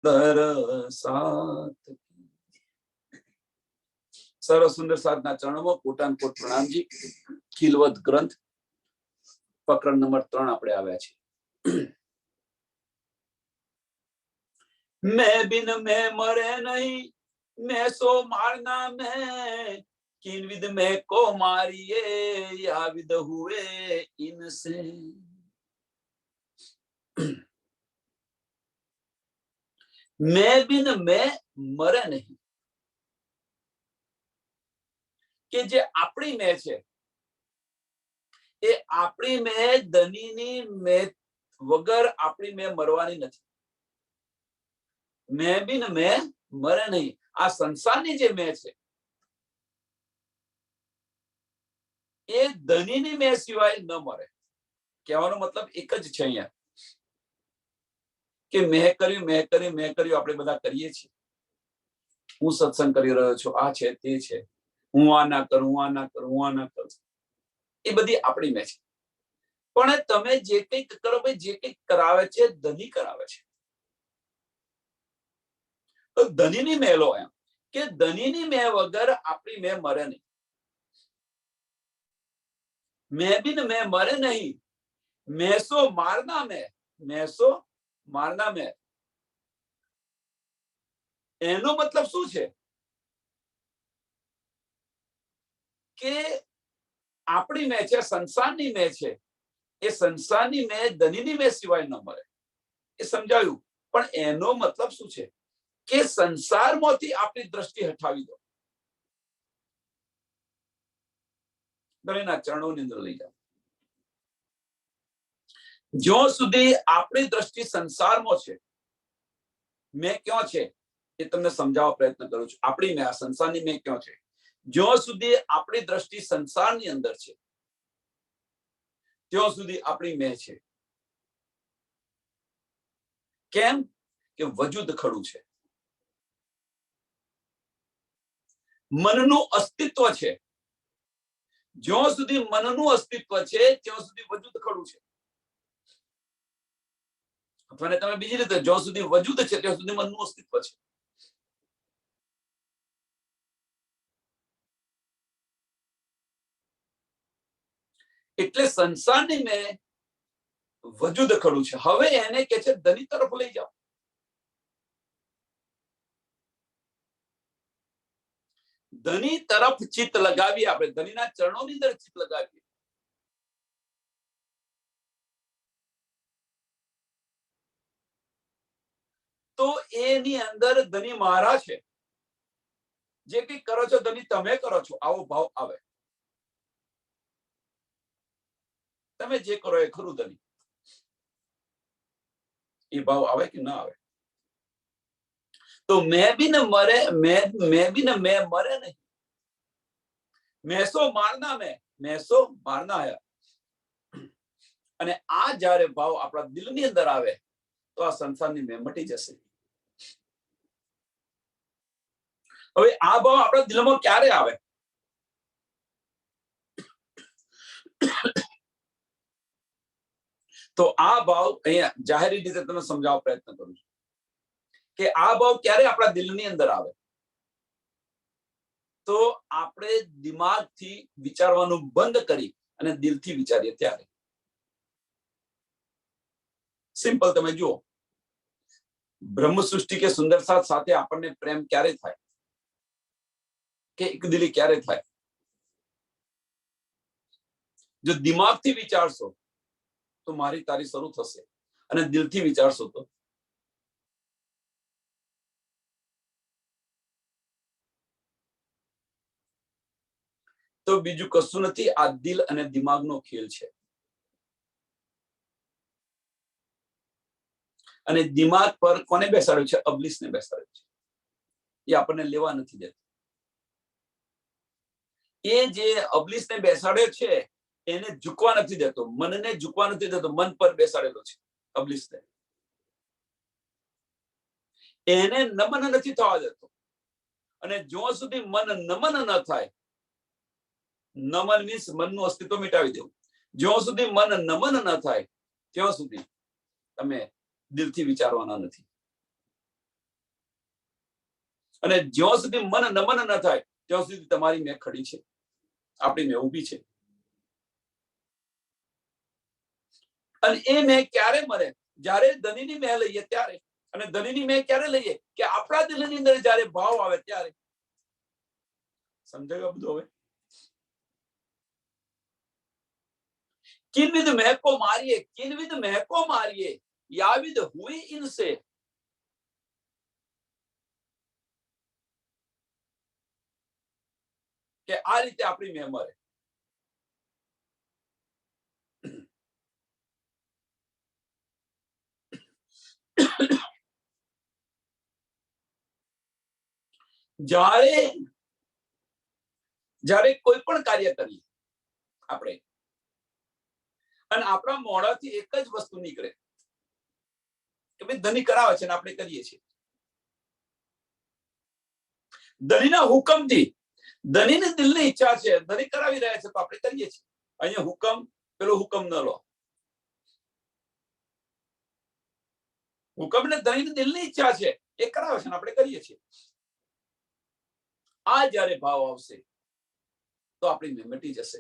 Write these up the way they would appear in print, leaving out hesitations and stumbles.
દરસાત. સર્વ સુંદર સાધના ચરણોમાં કોટાન કોટ પ્રણામજી. ખીલવત ગ્રંથ પ્રકરણ નંબર 3 આપણે આવ્યા છીએ. मैं बिन मैं मरे नहीं, मैं सो मारना मैं, किन विद मैं को मारिए या विद हुए इनसे. मैं बिन मैं मरे नहीं, કે જે આપણી મેં છે એ આપણી મેં ધનીની મેં વગર આપણી મેં મરવાની નથી. મેં બિન મેં મરે નહીં. આ સંસારની જે મેં છે એ ધનીની મેં સિવાય ન મરે. કહેવાનો મતલબ એક જ છે અહીંયા કે મેં કર્યું આપણે બધા કરીએ છીએ. હું સત્સંગ કરી રહ્યો છું, આ છે તે છે, હું આ ના કરું, એ બધી આપણી મેં છે. પણ તમે જે કંઈક કરો ભાઈ, જે કંઈક કરાવે છે ધની કરાવે છે. તો ધનીની મેં લો એમ કે ધનીની મેં વગર આપણી મેં મરે નહીં. મેં બિન મેં મરે નહીં, મેસો મારના મેં. એનો મતલબ શું છે કે આપણી મેં છે, સંસારની મેં છે, એ સંસારની મેં ધનીની મેં સિવાય ન મરે. એ સમજાયું. પણ એનો મતલબ શું છે કે સંસારમાંથી આપણી દ્રષ્ટિ હટાવી દો. ધણીના ચરણોની અંદર લઈ જાઓ. જ્યાં સુધી આપણી દ્રષ્ટિ સંસારમાં છે, મેં ક્યાં છે એ તમને સમજાવવા પ્રયત્ન કરું છું. આપણી મેં, આ સંસારની મેં ક્યાં છે? જ્યાં સુધી આપણી દ્રષ્ટિ સંસારની અંદર છે ત્યાં સુધી આપણી મેં છે. કેમ કે વજૂદ ખડું છે, મનનું અસ્તિત્વ છે. જ્યાં સુધી મનનું અસ્તિત્વ છે ત્યાં સુધી વજૂદ ખડું છે. અથવા તમે બીજી રીતે, જ્યાં સુધી વજૂદ છે ત્યાં સુધી મનનું અસ્તિત્વ છે. એટલે સંસારની મેં વજૂદ ખડું છે. હવે એને કે છે ધની તરફ લઈ જાઓ. ધની તરફ ચિત્ત લગાવીએ. આપણે ધનીના ચરણોની અંદર ચિત્ત લગાવીએ તો એની અંદર ધની મારા છે. જે કઈ કરો છો ધની તમે કરો છો, આવો ભાવ આવે. તમે જે કરો એ ખરું ધની, એ ભાવ આવે કે ના આવે? તો મેં બિન મરે, મેં બિન મેં મરે નહીં. મેસો મારના આયા. અને આ જયારે ભાવ આપણા દિલની અંદર આવે તો આ સંસારની મેં મટી જશે. હવે આ ભાવ આપણા દિલમાં ક્યારે આવે? તો આ ભાવ અહીંયા જાહેરી રીતે તમે સમજાવવા પ્રયત્ન કરું છું કે આ ભાવ ક્યારે આપણા દિલની અંદર આવે? તો આપણે દિમાગથી વિચારવાનું બંધ કરી અને દિલથી વિચારીએ ત્યારે. સિમ્પલ. તમે જુઓ, બ્રહ્મ સૃષ્ટિ કે સુંદર સાથ સાથે આપણને પ્રેમ ક્યારે થાય કે એક દિલી ક્યારે થાય? જો દિમાગથી વિચારશો તો મારી તારી શરૂ થશે, અને દિલથી વિચારશો તો બીજું કશું નથી. આ દિલ અને દિમાગનો ખેલ છે. અને દિમાગ પર કોને બેસાડ્યું છે? અબલીસને બેસાડ્યું છે. એ આપણને લેવા નથી દેતું. એ જે અબલીસને બેસાડ્યો છે એને ઝૂકવા નથી દેતો, મનને ઝૂકવા નથી દેતો. મન પર બેસાડેલો છે અબલીસને. એને નમન નથી થવા દેતો. અને જ્યાં સુધી મન નમન ન થાય, નમન મીન્સ મનનું અસ્તિત્વ મિટાવી દેવું. જ્યાં સુધી મન નમન ન થાય ત્યાં સુધી તમે દિલથી વિચારવાના નથી. અને જ્યાં સુધી મન નમન ન થાય ત્યાં સુધી તમારી મેં ખડી છે, આપણી મેં ઊભી છે. અને એ મેં ક્યારે મરે? જ્યારે ધનીની મેં લઈએ ત્યારે. અને ધનીની મેં ક્યારે લઈએ? કે આપણા દિલની અંદર જ્યારે ભાવ આવે ત્યારે. समझेगा બધું? હવે किनविद मह को मारिए, किनविद मह को मारिए, याविद हुई इनसे. કે આ રીતે આપણી મેં મરે. જ્યારે જ્યારે કોઈ પણ કાર્ય કરીએ આપણે અને આપણા મોઢાથી એક જ વસ્તુ નીકળે કે ભાઈ ધની કરાવે છે ને આપણે કરીએ છીએ. ધનીના હુકમથી, ધનીની દિલની ઈચ્છા છે, ધની કરાવી રહ્યા છે તો આપણે કરીએ છીએ. અહીંયા હુકમ, પેલો હુકમ ન લો. હુકમ ને ધનીની દિલની ઈચ્છા છે એ કરાવે છે ને આપણે કરીએ છીએ. આ જ્યારે ભાવ આવશે તો આપણી મેં મટી જશે.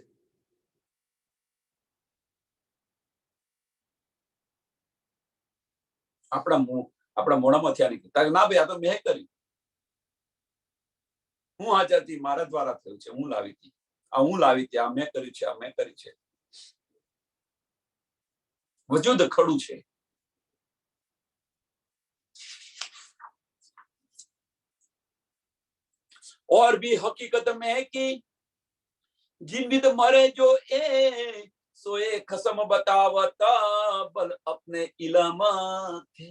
આપણા મોઢામાંથી આ નીકળે ના ભાઈ આ તો મેં કર્યું, હું હાજરથી મારા દ્વારા થયું છે, હું લાવી હતી, આ મેં કર્યું છે, આ મેં કર્યું છે. વજૂદ ખડું છે. और भी हकीकत में है कि जिनविद मरे जो ए सोए खसम बतावता बल अपने इलामा थे.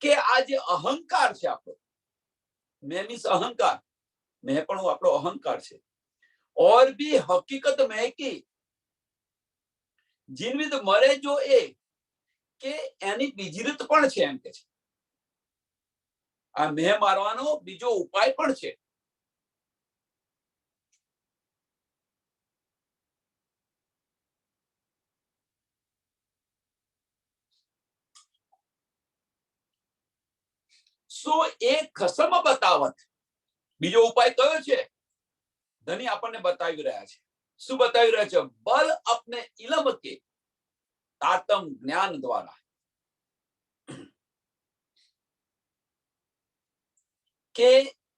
કે આ જે અહંકાર છે આપણો, મેં મીન્સ અહંકાર, મેં પણ આપણો અહંકાર છે. और भी हकीकत में है कि जिनविद मरे जो ए કે એની બીજી રીત પણ છે એમ કે છે. આ મેં મારવાનો બીજો ઉપાય પણ છે. સો એ ખસમ બતાવત, બીજો ઉપાય કયો છે? ધની આપણને બતાવી રહ્યા છે. શું બતાવી રહ્યા છે? બલ અપને ઇલમ કે તાતમ જ્ઞાન દ્વારા. કે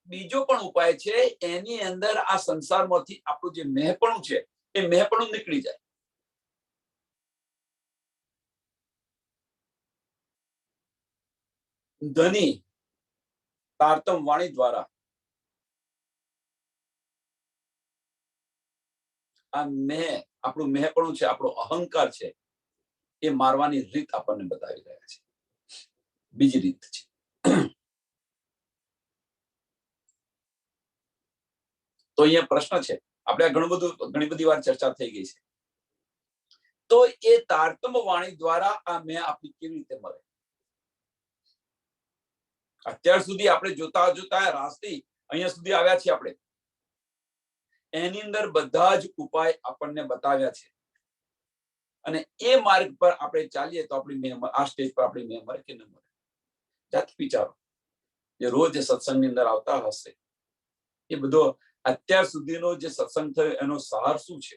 બીજો પણ ઉપાય છે, એની અંદર આ સંસારમાંથી આપણું જે મેહપણું છે એ મેહપણું નીકળી જાય. ધની તારતમ વાણી દ્વારા આ મેં, આપણું મેહપણું છે, આપણો અહંકાર છે, એ મારવાની રીત આપણને બતાવી રહ્યા છે. બીજી રીત છે. તો અહીંયા પ્રશ્ન છે, આપણે ઘણી બધી વાર ચર્ચા થઈ ગઈ છે. તો એ તારતમ વાણી દ્વારા આ મેં આપણી કેવી રીતે મળે? અત્યાર સુધી આપણે જોતા રાસ્તી અહીંયા સુધી આવ્યા છીએ આપણે. એની અંદર બધા જ ઉપાય આપણને બતાવ્યા છે. અને એ માર્ગ પર આપણે ચાલીએ તો આપણી મેં, આ સ્ટેજ પર આપણી મેં મળે કે ન મળે? જાત વિચારો. જે રોજ સત્સંગની અંદર આવતા હશે એ બધો અત્યાર સુધીનો જે સત્સંગ થયો એનો સાર શું છે?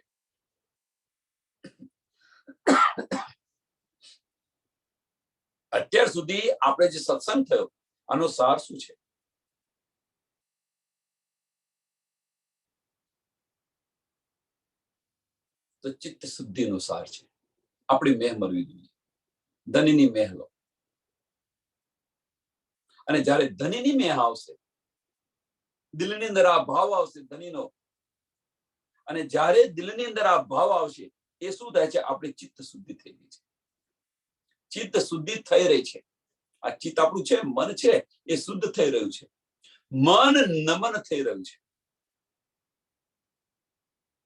અત્યાર સુધી આપણે જે સત્સંગ થયો આનો સાર શું છે? તો ચિત્ત શુદ્ધિનો સાર છે. આપણી મેહ મરવી જોઈએ. ધનીની મેહ લો. અને જ્યારે ધનીની મેહ આવશે, દિલની અંદર આ ભાવ આવશે ધનીનો, અને જ્યારે દિલની અંદર આ ભાવ આવશે એ શું થાય છે? આપણી ચિત્ત શુદ્ધિ થઈ ગઈ છે. ચિત્ત શુદ્ધિ થઈ રહી છે. આ ચિત્ત આપણું છે, મન છે, એ શુદ્ધ થઈ રહ્યું છે. મન નમન થઈ રહ્યું છે.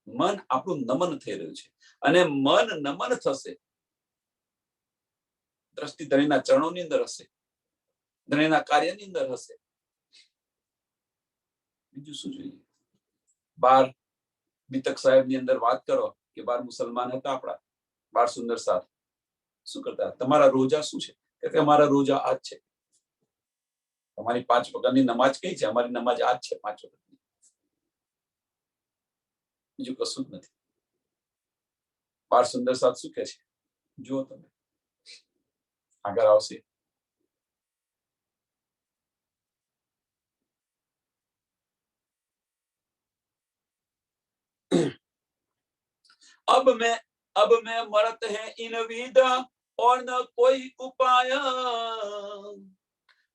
મન આપણું નમન થઈ રહ્યું છે. અને મન નમન થશે, દ્રષ્ટિ ધણીના ચરણોની અંદર હશે, ધણીના કાર્યની અંદર હશે. બીજું શું જોઈએ? બાર બીતક સાહેબ ની અંદર વાત કરો કે બાર મુસલમાન હતા આપણા, બાર સુંદર સાહેબ શું કરતા? તમારા રોજા શું છે? કે અમારા રોજા આ જ છે. તમારી 5 વખતની નમાજ કઈ છે? અમારી નમાજ આ જ છે, 5 વખતની. બીજું કશું જ નથી. બાળ સુંદર સાથ શું કે છે જુઓ તમે, આગળ આવશે. अब मैं मरत है इन विदा और न कोई उपाय,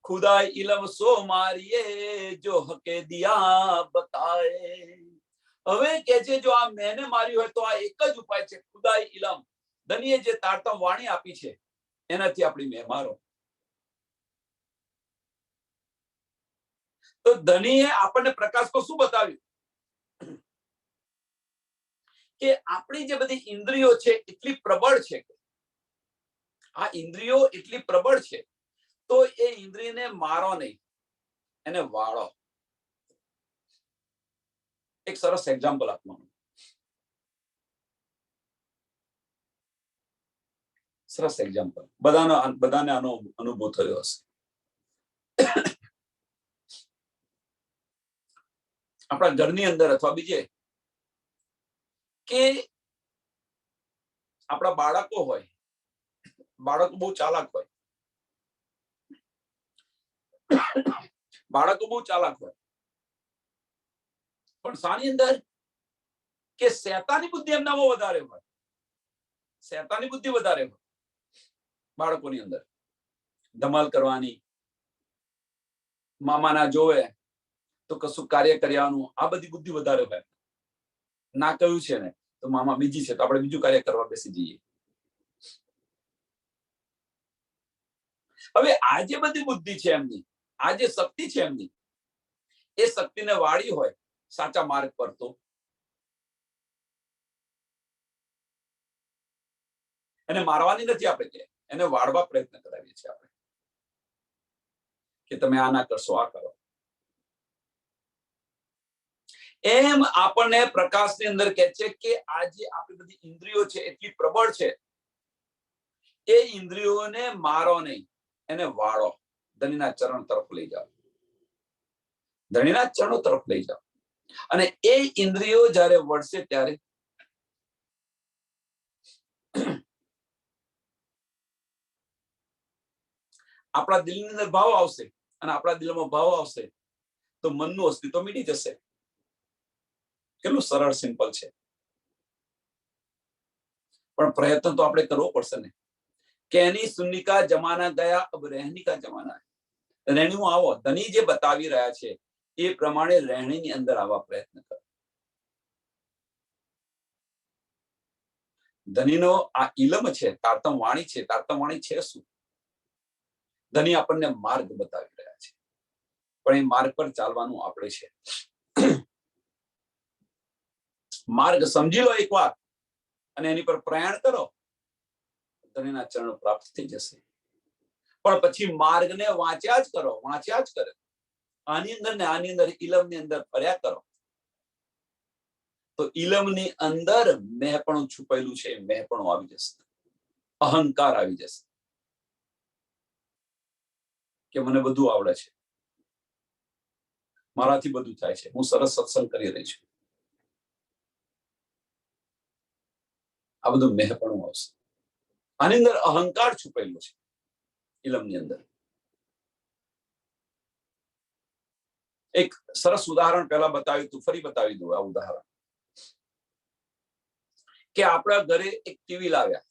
खुदा इलम सो मारिए जो हके दिया बताए. હવે કે છે જો આ મેને માર્યું હોય તો આ એક જ ઉપાય છે, ખુદાઈ ઇલમ. ધનીએ જે તારતમ વાણી આપી છે એનાથી આપણી મેં મારો. તો ધનીએ આપણને પ્રકાશમાં શું બતાવ્યું કે આપણી જે બધી ઇન્દ્રિયો છે એટલી પ્રબળ છે, આ ઇન્દ્રિયો એટલી પ્રબળ છે તો એ ઇન્દ્રિયને મારો નહીં, એને વાળો. એક સરસ એક્ઝામ્પલ આપવાનું, સરસ એક્ઝામ્પલ બધાને આનો અનુભવ થયો હશે. આપણા ઘરની અંદર અથવા બીજે કે આપણા બાળકો હોય, બાળકો બહુ ચાલાક હોય, બાળકો બહુ ચાલાક હોય, પણ શાની અંદર કે શેતાની બુદ્ધિ એમનામાં વધારે હોય, શેતાની બુદ્ધિ વધારે હોય બાળકોની અંદર. ધમાલ કરવાની, મામાના જોવે તો કશું કાર્ય કર્યાનું, આ બધી બુદ્ધિ વધારે હોય. ના કહ્યું છે ને તો મામા બીજી છે તો આપણે બીજું કાર્ય કરવા બેસી જઈએ. હવે આ જે બધી બુદ્ધિ છે એમની, આ જે શક્તિ છે એમની, એ શક્તિને વાળી હોય સાચા માર્ગ પર તો એને મારવાની નથી આપણે, કે એને વાળવા પ્રયત્ન કરાવીએ છીએ આપણે કે તમે આ ના કરશો, આ કરો. એમ આપણને પ્રકાશની અંદર કહે છે કે આ જે આપણી બધી ઇન્દ્રિયો છે એટલી પ્રબળ છે, એ ઇન્દ્રિયોને મારો નહીં, એને વાળો. ધણીના ચરણ તરફ લઈ જાઓ, ધણીના ચરણો તરફ લઈ જાઓ. અને એ ઇન્દ્રિયો જ્યારે વળશે ત્યારે આપણા દિલની અંદર ભાવ આવશે, અને આપણા દિલમાં ભાવ આવશે તો મનનું અસ્તિત્વ મીટી જશે. કેટલું સરળ સિમ્પલ છે, પણ પ્રયત્ન તો આપણે કરવો પડશે ને. कहनी सुननी का जमाना गया, अब रहनी का जमाना है. રહેણીમાં આવો, ધની જે બતાવી રહ્યા છે એ પ્રમાણે રહેણીની અંદર આવવા પ્રયત્ન કરો. ધનીનો આ ઇલમ છે, તારતમ વાણી છે. તારતમ વાણી છે શું? ધની આપણને માર્ગ બતાવી રહ્યા છે, પણ એ માર્ગ પર ચાલવાનું આપણે છે. માર્ગ સમજી લો એકવાર અને એની પર પ્રયાણ કરો, ધનીના ચરણ પ્રાપ્ત થઈ જશે. પણ પછી માર્ગને વાંચ્યા જ કરો, વાંચ્યા જ કરે. આની અંદર ને આની અંદર, ઇલમની અંદર ફર્યા કરો તો ઇલમની અંદર મેંપણું છુપાયેલું છે, મેંપણું આવી જશે, અહંકાર આવી જશે કે મને બધું આવડે છે, મારાથી બધું થાય છે, હું સરસ સત્સંગ કરી રહી છું. આ બધું મેંપણું આવશે. આની અંદર અહંકાર છુપાયેલો છે ઇલમની અંદર. એક સરસ ઉદાહરણ પહેલા બતાવ્યું તું, ફરી બતાવી દઉં આ ઉદાહરણ. કે આપણા ઘરે એક ટીવી લાવ્યા,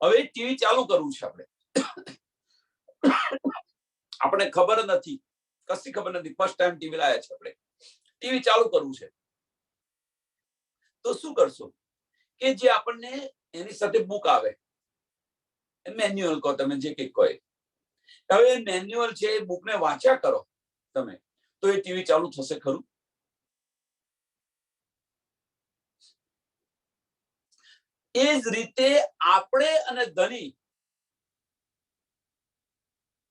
હવે ટીવી ચાલુ કરવું છે આપણે, આપણે ખબર નથી, કશી ખબર નથી, ફર્સ્ટ ટાઈમ ટીવી લાવ્યા છે આપણે, ટીવી ચાલુ કરવું છે તો શું કરશો કે જે આપણને એની સાથે બુક આવે, મેન્યુઅલ કહો તમે, જે કંઈક કહો. હવે મેન્યુઅલ છે એ બુકને વાંચ્યા કરો તમે તો એ ટીવી ચાલુ થશે ખરું? એ જ રીતે આપણે અને ધની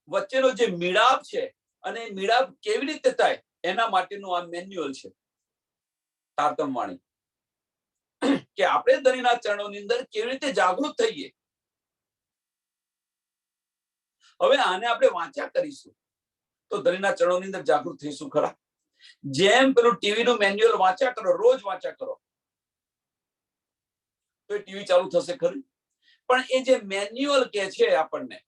વચ્ચેનો જે મિલાપ છે, અને મિલાપ કેવી રીતે થાય એના માટેનું આ મેન્યુઅલ છે, તારતમ વાણી. કે આપણે ધનીના ચરણોની અંદર કેવી રીતે જાગૃત થઈએ, હવે આને આપણે વાંચ્યા કરીશું તો ધણીના ચરણોની અંદર જાગૃત થઈશું ખરા. જેમ પેલું ટીવી નું મેન્યુઅલ વાંચ્યા કરો, રોજ વાંચ્યા કરો તો ટીવી ચાલુ થશે ખરી. પણ એ જે મેન્યુઅલ કે છે આપણને,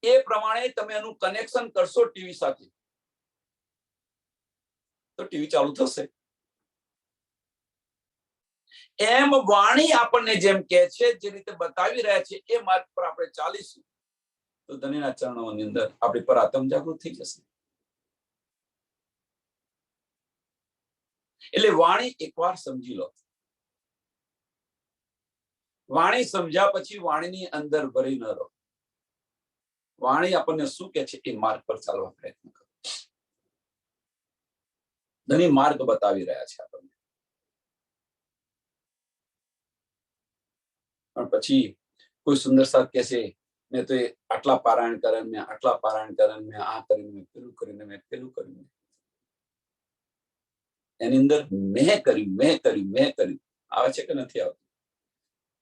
એ પ્રમાણે તમે એનું કનેક્શન કરશો ટીવી સાથે તો ટીવી ચાલુ થશે. એમ વાણી આપણને જેમ કે છે, જે રીતે બતાવી રહ્યા છે, એ માર્ગ પર આપણે ચાલીશું તો ધણીના ચરણોની અંદર આપણી પર આત્મ જાગૃત થઈ જશે. એટલે વાણી એકવાર સમજી લો. વાણી સમજ્યા પછી વાણીની અંદર ભરી ન રહો. વાણી આપણને શું કે છે એ માર્ગ પર ચાલવા પ્રયત્ન કરો. ધણી માર્ગ બતાવી રહ્યા છે આપણને. પણ પછી કોઈ સુંદર સાથ કે છે, મેં તો આટલા પારાયણ કર્યા, મેં આટલા પારાયણ કર્યા, મેં આ કરીને, મેં પેલું કરીને, મેં પેલું કર્યું. એની અંદર મેં કર્યું આવે છે કે નથી આવતું?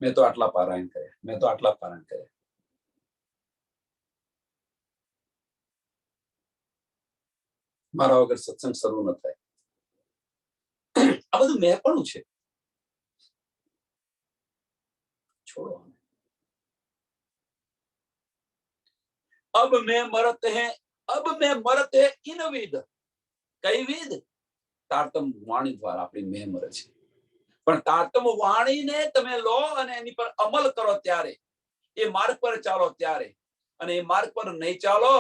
મેં તો આટલા પારાયણ કર્યા, મેં તો આટલા પારાયણ કર્યા. મારા વગર સત્સંગ શરૂ ન થાય. આ બધું મેં પણ છે. छोड़ो. अब मैं मरत है इन विद. कई विद? તારતમ વાણી દ્વારા આપણી મેં મરે છે. પણ તારતમ વાણીને તમે લો અને એની પર અમલ કરો ત્યારે, એ માર્ગ પર ચાલો ત્યારે, અને એ માર્ગ પર નહીં ચાલો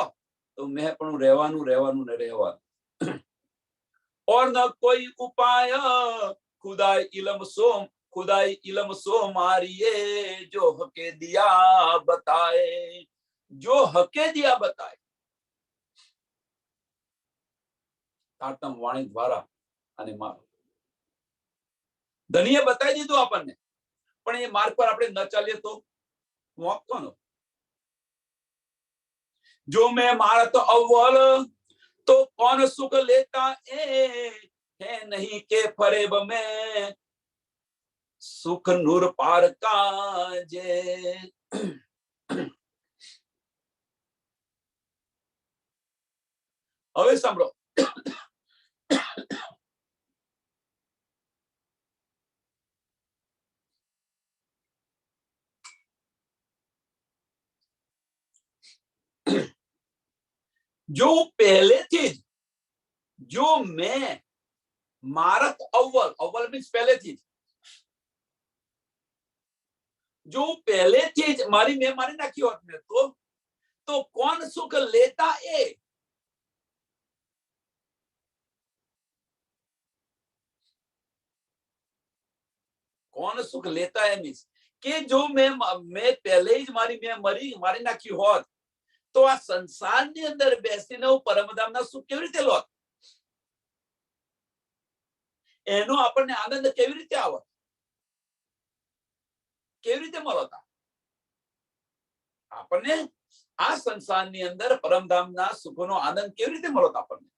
તો મેં પણ રહેવાનું ને રહેવાનું. और न कोई उपाय खुदाई इलम सो मारिए, जो हके दिया बताए. તારતમ વાણી દ્વારા અને માર્ગ ધણીએ બતાવી દીધું આપણને, પણ એ માર્ગ પર આપણે ન ચાલીએ તો મોક કોનો? જો મેં મારત અવ્વલ तो कौन सुख लेता है नहीं के फरेब में सुख नूर पार काजे. હવે સાંભળો. जो पहलेથી જ જો મેં મારત અવ્વલ મીન્સ પહેલેથી જ, જો પહેલેથી જ મારી મેં મારી નાખી હોત ને તો કોણ સુખ લેતા એ. કોણ સુખ લેતા એ મીન્સ કે જો મેં પહેલે જ મારી નાખી હોત તો આ સંસારની અંદર બેસીને હું પરમધામના સુખ કેવી રીતે લોત? એનો આપણને આનંદ કેવી રીતે આવત? કેવી રીતે મળતા? આપણને આ સંસારની અંદર પરમધામના સુખનો આનંદ કેવી રીતે મળત આપણને?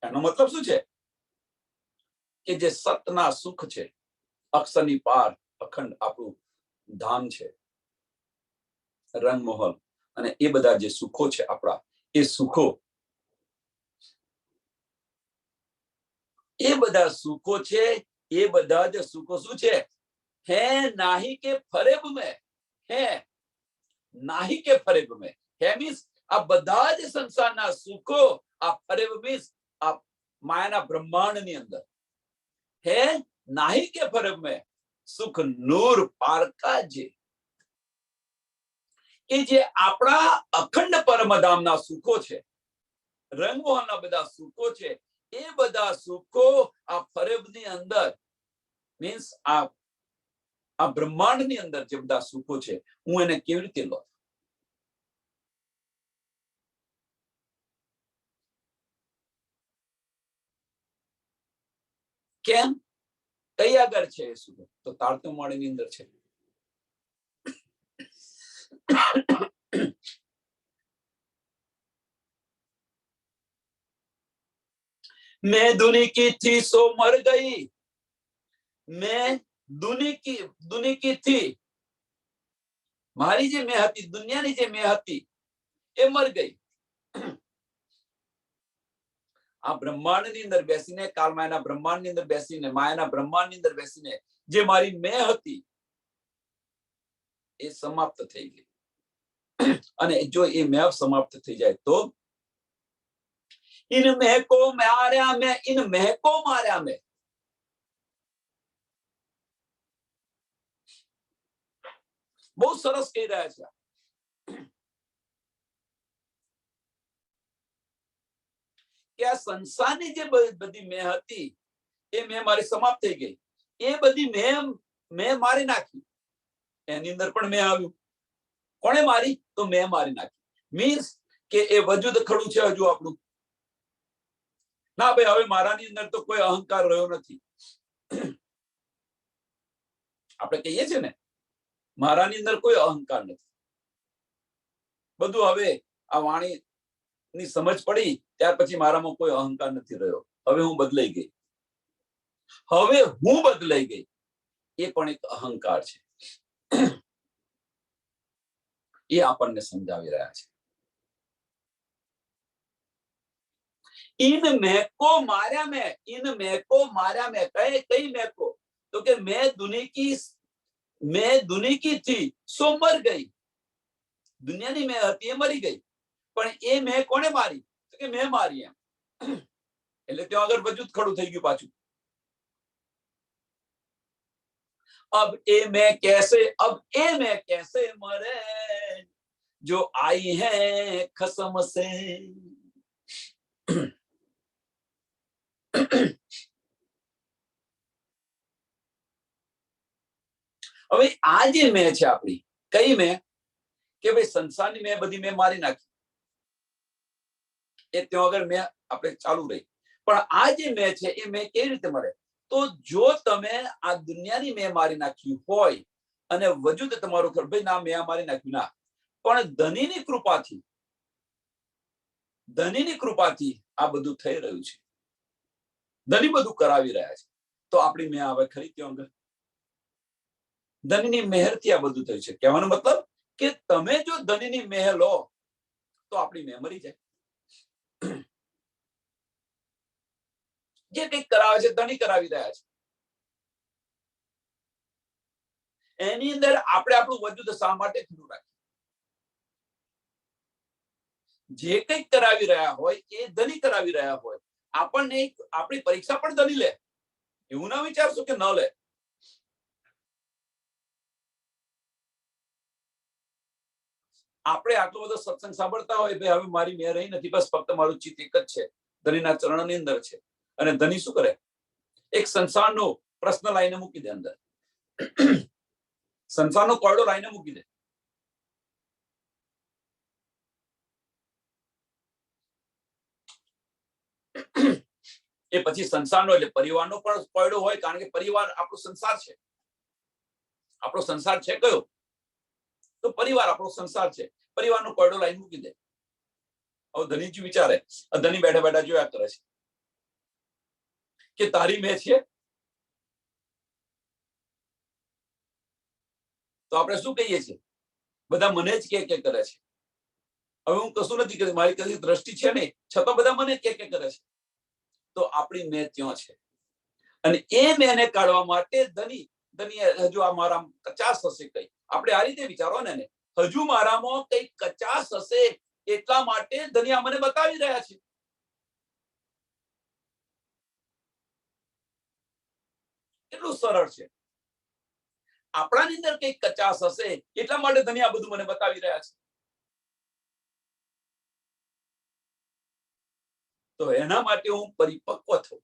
એનો મતલબ શું છે? કે જે સતના સુખ છે, અક્ષરની પાર અખંડ આપણું ધામ છે, રંગમોહન, અને એ બધા જે સુખો છે આપણા, એ બધા સુખો છે. એ બધા જ સુખો શું છે? હે નાહી કે ફરેબ મેં. હે નાહી કે ફરેબ મેં. હે મીન્સ આ બધા જ સંસારના સુખો આ ફરેબ મીન્સ આ માયાના બ્રહ્માંડની અંદર હે નાહી કે ફરેબ મેં સુખ નૂર પારકાજે. કે જે આપણા અખંડ પરમધામના સુખો છે, રંગમોહનના બધા સુખો છે, એ બધા સુખો આ ફરેબની અંદર મીન્સ આ બ્રહ્માંડની અંદર જે બધા સુખો છે, હું એને કેવી રીતે લઉં? કેમ? કઈ આગળ છે એ સુખ? તો તારતમ વાણીની અંદર છે. मैं दुनी की थी सो मर गई, मैं दुनी की थी, મારી જે મેં હતી, દુનિયાની જે મેં હતી એ મર ગઈ. આ બ્રહ્માંડની અંદર બેસીને, કાળમાયાના બ્રહ્માંડની અંદર બેસીને, માયાના બ્રહ્માંડની અંદર બેસીને જે મારી મેં હતી એ સમાપ્ત થઈ ગઈ. અને જો એ મેં સમાપ્ત થઈ જાય તો इन महको मार्या मैं, इन महको मार्या मैं. બહુ સરસ કહી રહ્યા છે કે આ સંસારની જે બધી મેં હતી એ મેં મારી સમાપ્ત થઈ ગઈ. એ બધી મેં મારી નાખી. એની અંદર પણ મેં આવ્યું. કોણે મારી? તો મેં મારી નાખી. મીન્સ કે એ વજૂદ ખડું છે હજુ આપણું. ના ભાઈ, હવે મારાની અંદર તો કોઈ અહંકાર રહ્યો નથી. આપણે કહીએ છીએ ને, મારાની અંદર કોઈ અહંકાર નથી. બધું હવે આ વાણી ની સમજ પડી ત્યાર પછી મારામાં કોઈ અહંકાર નથી રહ્યો. હવે હું બદલાઈ ગઈ. હવે હું બદલાઈ ગઈ. એ પણ એક અહંકાર છે. એ આપણને સમજાવી રહ્યા છે. इन महको मार्या मैं, इन महको मार्या मैं. कई महको? तो कि मैं दुनी की थी सो मर गई. દુનિયાની મેં હતી એ મરી ગઈ. પણ એ મેં કોને મારી? તો કે મેં મારી. એમ એટલે ત્યાં આગળ વજૂદ ખડું થઈ ગયું પાછું. अब ए मैं कैसे मरे जो आई है कसम से. હવે આ જે મેં છે આપણી, કઈ મેં? કે ભાઈ સંસારની મેં બધી મેં મારી નાખી. એ ત્યાં આગળ મેં આપણે ચાલુ રહી. પણ આ જે મેં છે એ મેં કેવી રીતે મળે? તો જો તમે આ દુનિયાની મેં મારી નાખ્યું હોય અને વજૂદ તમારું ભાઈ ના મેં મારી નાખ્યું ના, પણ ધનીની કૃપાથી આ બધું થઈ રહ્યું છે. ધની બધું કરાવી રહ્યા છે. તો આપણી મેં આવે ખરી ત્યાં આગળ? ધનીની મહેરથી આ બધું થયું છે. કહેવાનો મતલબ કે તમે જો ધનીની મેહ લો તો આપણી મેં મરી જાય. જે કંઈક કરાવે છે ધની કરાવી રહ્યા છે. એની અંદર આપણે આપણું વજૂદ શા માટે ખુલ્લું રાખીએ? જે કંઈક કરાવી રહ્યા હોય એ ધની કરાવી રહ્યા હોય. આપણને આપણી પરીક્ષા પણ ધની લે. એવું ના વિચારશો કે ન લે. આપણે આટલો બધો સત્સંગ સાંભળતા હોય, ભાઈ હવે મારી મેં રહી નથી, બસ ફક્ત મારું ચિત્ત એક જ છે, ધનીના ચરણની અંદર છે. અને ધની શું કરે? એક સંસારનો પ્રશ્ન લાઈને મૂકી દે અંદર. સંસારનો કોયડો લાઈને મૂકી દે. એ પછી સંસારનો એટલે પરિવારનો પણ કોયડો હોય, કારણ કે પરિવાર આપણો સંસાર છે. આપણો સંસાર છે કયો? તો પરિવાર આપણો સંસાર છે. પરિવારનો કોયડો લાઈને મૂકી દે. હવે ધનીજી વિચારે, ધની બેઠા બેઠા જોયા કરે છે કે તારી મેં છે. તો આપણે શું કહીએ છીએ? બધા મને જ કે કરે છે. હવે હું કશું નથી કરી, મારી કદી દ્રષ્ટિ છે નહીં, છતાં બધા મને કે કરે છે. તો આપણી મેં ત્યાં છે. અને એ મેને કાઢવા માટે ધની હજુ આ મારા કચાશ હશે કઈ. આપણે આ રીતે વિચારો ને, હજુ મારામાં કઈ કચાશ હશે એટલા માટે ધનિયા મને બતાવી રહ્યા છે. કેટલું સરળ છે. આપણાની અંદર કઈ કચાશ હશે એટલા માટે ધનિયા બધું મને બતાવી રહ્યા છે. તો એના માટે હું પરિપક્વ થઉં.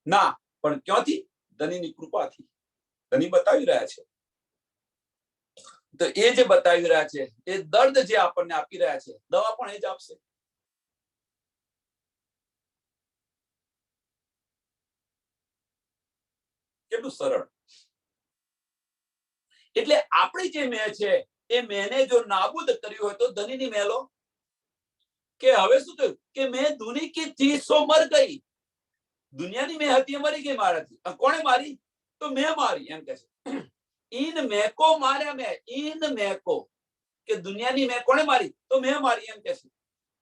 ના, પણ ક્યાંથી? ધનીની કૃપાથી. ધની બતાવી રહ્યા છે. તો એ જે બતાવી રહ્યા છે એ દર્દ જે આપણને આપી રહ્યા છે, દવા પણ એ જ આપશે. કેટલું સરળ. એટલે આપણી જે મેં છે એ મેને જો નાબૂદ કર્યું હોય તો ધનીની મેં લો. કે હવે શું થયું કે મેં દુની કી થी सो मर गई. દુનિયાની મેં હતી મરી ગઈ મારાથી. કોણે મારી? તો મેં મારી, એમ કે છે. ઈન મેકો માર્યા મેં, ઈન મેકો, કે દુનિયાની મેં કોણે મારી? તો મેં મારી, એમ કે છે.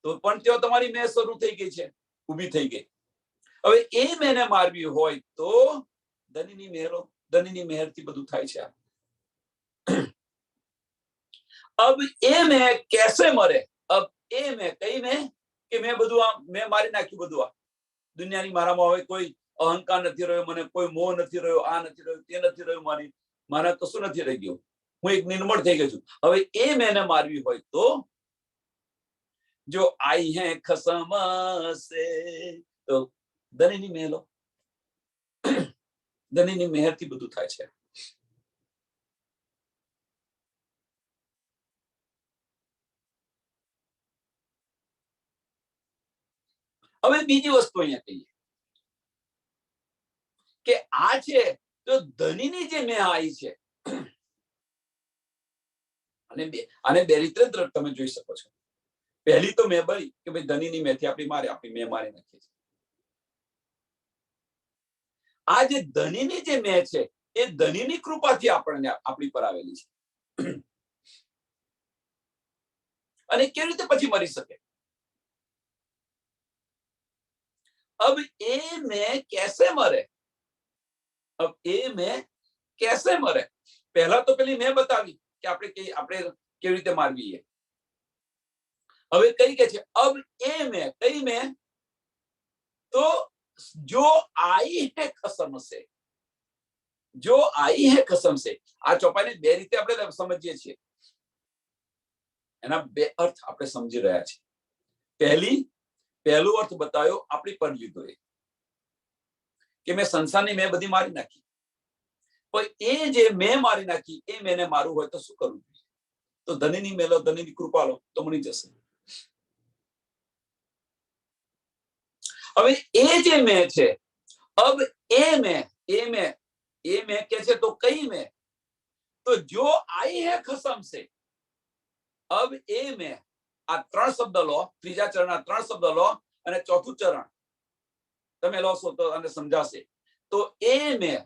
તો પણ ત્યાં તમારી મેં શરૂ થઈ ગઈ છે, ઊભી થઈ ગઈ. હવે એ મેને મારવી હોય તો ધનીની મહેરો, ધનીની મહેરથી બધું થાય છે. अब ए में कैसे मरे? अब ए में कई में કે મેં બધું આ મેં મારી નાખ્યું બધું. આ દુનિયાની મારામાં હવે કોઈ અહંકાર નથી રહ્યો, મને કોઈ મોહ નથી રહ્યો, આ નથી રહ્યો, તે નથી રહ્યું, મારા કશું નથી રહી ગયું, હું એક નિર્મળ થઈ ગયો છું. હવે એ મેને મારવી હોય તો જો આઈ હે ખસમ સે, તો ધનીની મહેલો, ધનીની મહેરથી બધું થાય છે. હવે બીજી વસ્તુ અહીંયા કહીએ કે આ છે તો ધનીની જે મેં આવી છે, અને બે રીતે તમે જોઈ શકો છો. પહેલી તો મેં ભાઈ કે ભાઈ ધનીની મેથી આપણી મેં મારી નાખી છે. આ જે ધનીની જે મેં છે એ ધનીની કૃપાથી આપણને આપણી પર આવેલી છે. અને કેવી રીતે પછી મરી શકે? अब ए में कैसे मरे? अब ए में कैसे मरे? पहला तो પેલી મેં બતાવી કે આપણે કેવી રીતે મારવી છે. હવે કઈ કે છે अब ए में, कई में तो जो आई है कसम से, जो आई है कसम से. આ ચોપાઈને બે રીતે આપણે સમજીએ છીએ, એના બે અર્થ આપણે સમજી રહ્યા છીએ. પહેલો અર્થ બતાવ્યો આપણી પર લીધો એ કે મેં સંસારની મેં બધી મારી નાખી, પણ એ જે મેં મારી નાખી એ મેને મારું હોય તો શું કરવું જોઈએ? તો ધનીની મેલો, ધનીની કૃપા લો તો મળી જશે. હવે એ જે મેં છે, अब ए में કે છે તો કઈ में, તો જો आई है कसम से. अब ए में આ ત્રણ શબ્દ લો, ત્રીજા ચરણના ત્રણ શબ્દ લો અને ચોથું ચરણ તમે લો છો તો અને સમજાશે. તો એ में,